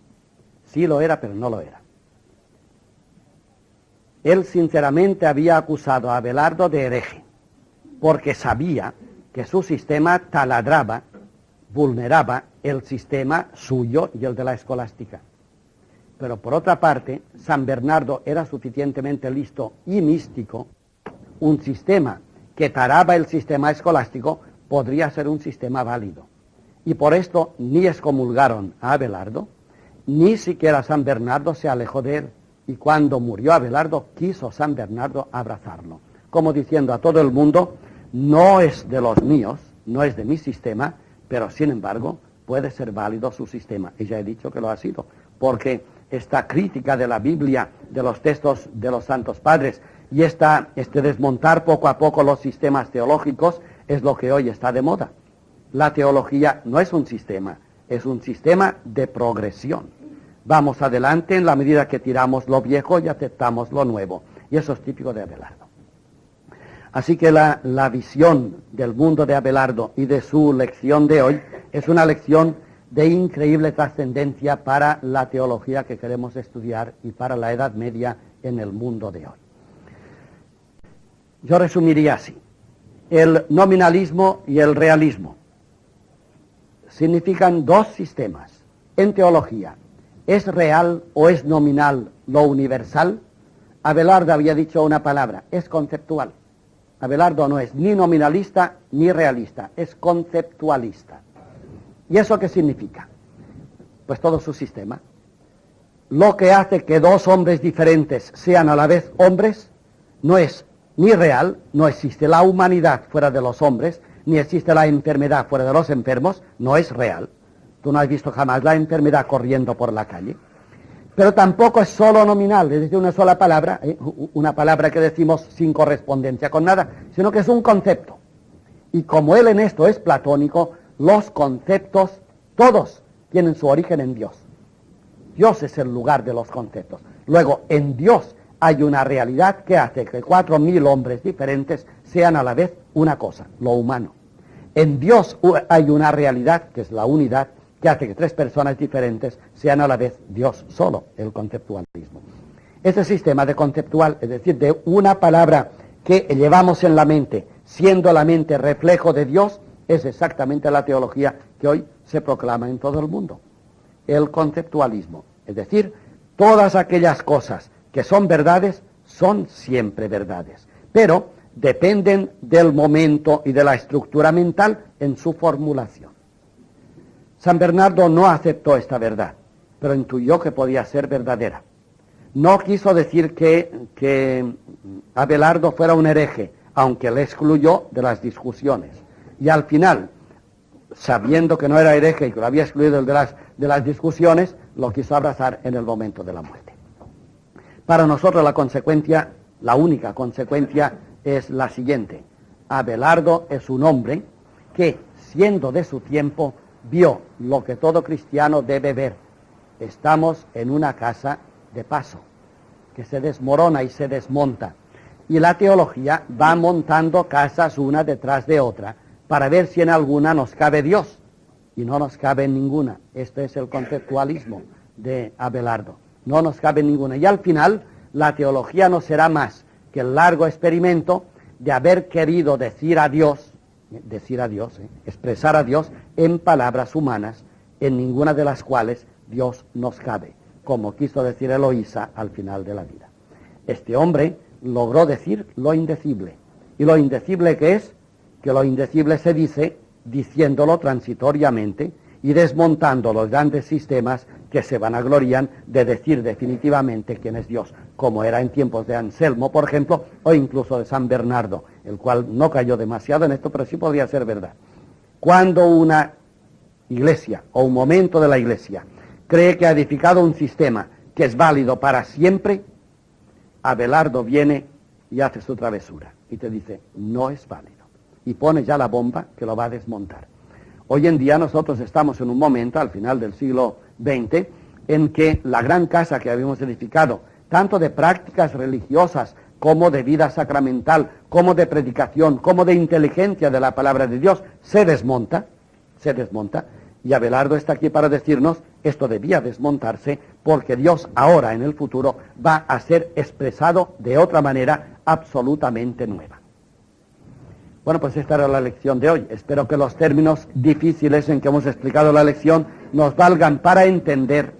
Sí lo era, pero no lo era. Él sinceramente había acusado a Abelardo de hereje, porque sabía que su sistema taladraba, vulneraba el sistema suyo y el de la escolástica. Pero por otra parte, San Bernardo era suficientemente listo y místico. Un sistema que taraba el sistema escolástico podría ser un sistema válido. Y por esto ni excomulgaron a Abelardo, ni siquiera San Bernardo se alejó de él. Y cuando murió Abelardo, quiso San Bernardo abrazarlo, como diciendo a todo el mundo: no es de los míos, no es de mi sistema, pero sin embargo puede ser válido su sistema. Y ya he dicho que lo ha sido, porque esta crítica de la Biblia, de los textos de los Santos Padres, y este desmontar poco a poco los sistemas teológicos, es lo que hoy está de moda. La teología no es un sistema, es un sistema de progresión. Vamos adelante en la medida que tiramos lo viejo y aceptamos lo nuevo. Y eso es típico de Abelardo. Así que la visión del mundo de Abelardo y de su lección de hoy es una lección de increíble trascendencia para la teología que queremos estudiar y para la Edad Media en el mundo de hoy. Yo resumiría así: el nominalismo y el realismo significan 2 sistemas. En teología, ¿es real o es nominal lo universal? Abelardo había dicho una palabra: es conceptual. Abelardo no es ni nominalista ni realista, es conceptualista. ¿Y eso qué significa? Pues todo su sistema. Lo que hace que 2 hombres diferentes sean a la vez hombres no es ni real, no existe la humanidad fuera de los hombres, ni existe la enfermedad fuera de los enfermos, no es real. Tú no has visto jamás la enfermedad corriendo por la calle. Pero tampoco es solo nominal, es decir, una sola palabra, una palabra que decimos sin correspondencia con nada, sino que es un concepto. Y como él en esto es platónico, los conceptos, todos, tienen su origen en Dios. Dios es el lugar de los conceptos. Luego, en Dios hay una realidad que hace que 4.000 hombres diferentes sean a la vez una cosa, lo humano. En Dios hay una realidad, que es la unidad, que hace que 3 personas diferentes sean a la vez Dios solo, el conceptualismo. Ese sistema de conceptual, es decir, de una palabra que llevamos en la mente, siendo la mente reflejo de Dios, es exactamente la teología que hoy se proclama en todo el mundo. El conceptualismo, es decir, todas aquellas cosas que son verdades, son siempre verdades, pero dependen del momento y de la estructura mental en su formulación. San Bernardo no aceptó esta verdad, pero intuyó que podía ser verdadera. No quiso decir que Abelardo fuera un hereje, aunque le excluyó de las discusiones. Y al final, sabiendo que no era hereje y que lo había excluido de las discusiones, lo quiso abrazar en el momento de la muerte. Para nosotros la consecuencia, la única consecuencia, es la siguiente. Abelardo es un hombre que, siendo de su tiempo, vio lo que todo cristiano debe ver. Estamos en una casa de paso, que se desmorona y se desmonta. Y la teología va montando casas una detrás de otra, para ver si en alguna nos cabe Dios. Y no nos cabe en ninguna. Este es el conceptualismo de Abelardo. No nos cabe en ninguna. Y al final, la teología no será más que el largo experimento de haber querido decir a Dios, expresar a Dios en palabras humanas, en ninguna de las cuales Dios nos cabe, como quiso decir Eloísa al final de la vida. Este hombre logró decir lo indecible. ¿Y lo indecible qué es? Que lo indecible se dice diciéndolo transitoriamente y desmontando los grandes sistemas que se vanaglorían de decir definitivamente quién es Dios, como era en tiempos de Anselmo, por ejemplo, o incluso de San Bernardo, el cual no cayó demasiado en esto, pero sí podría ser verdad. Cuando una iglesia o un momento de la iglesia cree que ha edificado un sistema que es válido para siempre, Abelardo viene y hace su travesura y te dice, no es válido, y pone ya la bomba que lo va a desmontar. Hoy en día nosotros estamos en un momento, al final del siglo XX, en que la gran casa que habíamos edificado, tanto de prácticas religiosas como de vida sacramental, como de predicación, como de inteligencia de la palabra de Dios, se desmonta, y Abelardo está aquí para decirnos, esto debía desmontarse, porque Dios ahora en el futuro va a ser expresado de otra manera absolutamente nueva. Bueno, pues esta era la lección de hoy. Espero que los términos difíciles en que hemos explicado la lección nos valgan para entender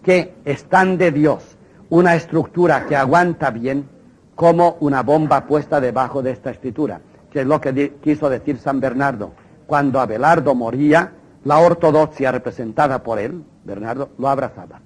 que es tan de Dios una estructura que aguanta bien como una bomba puesta debajo de esta escritura, que es lo que quiso decir San Bernardo. Cuando Abelardo moría, la ortodoxia representada por él, Bernardo, lo abrazaba.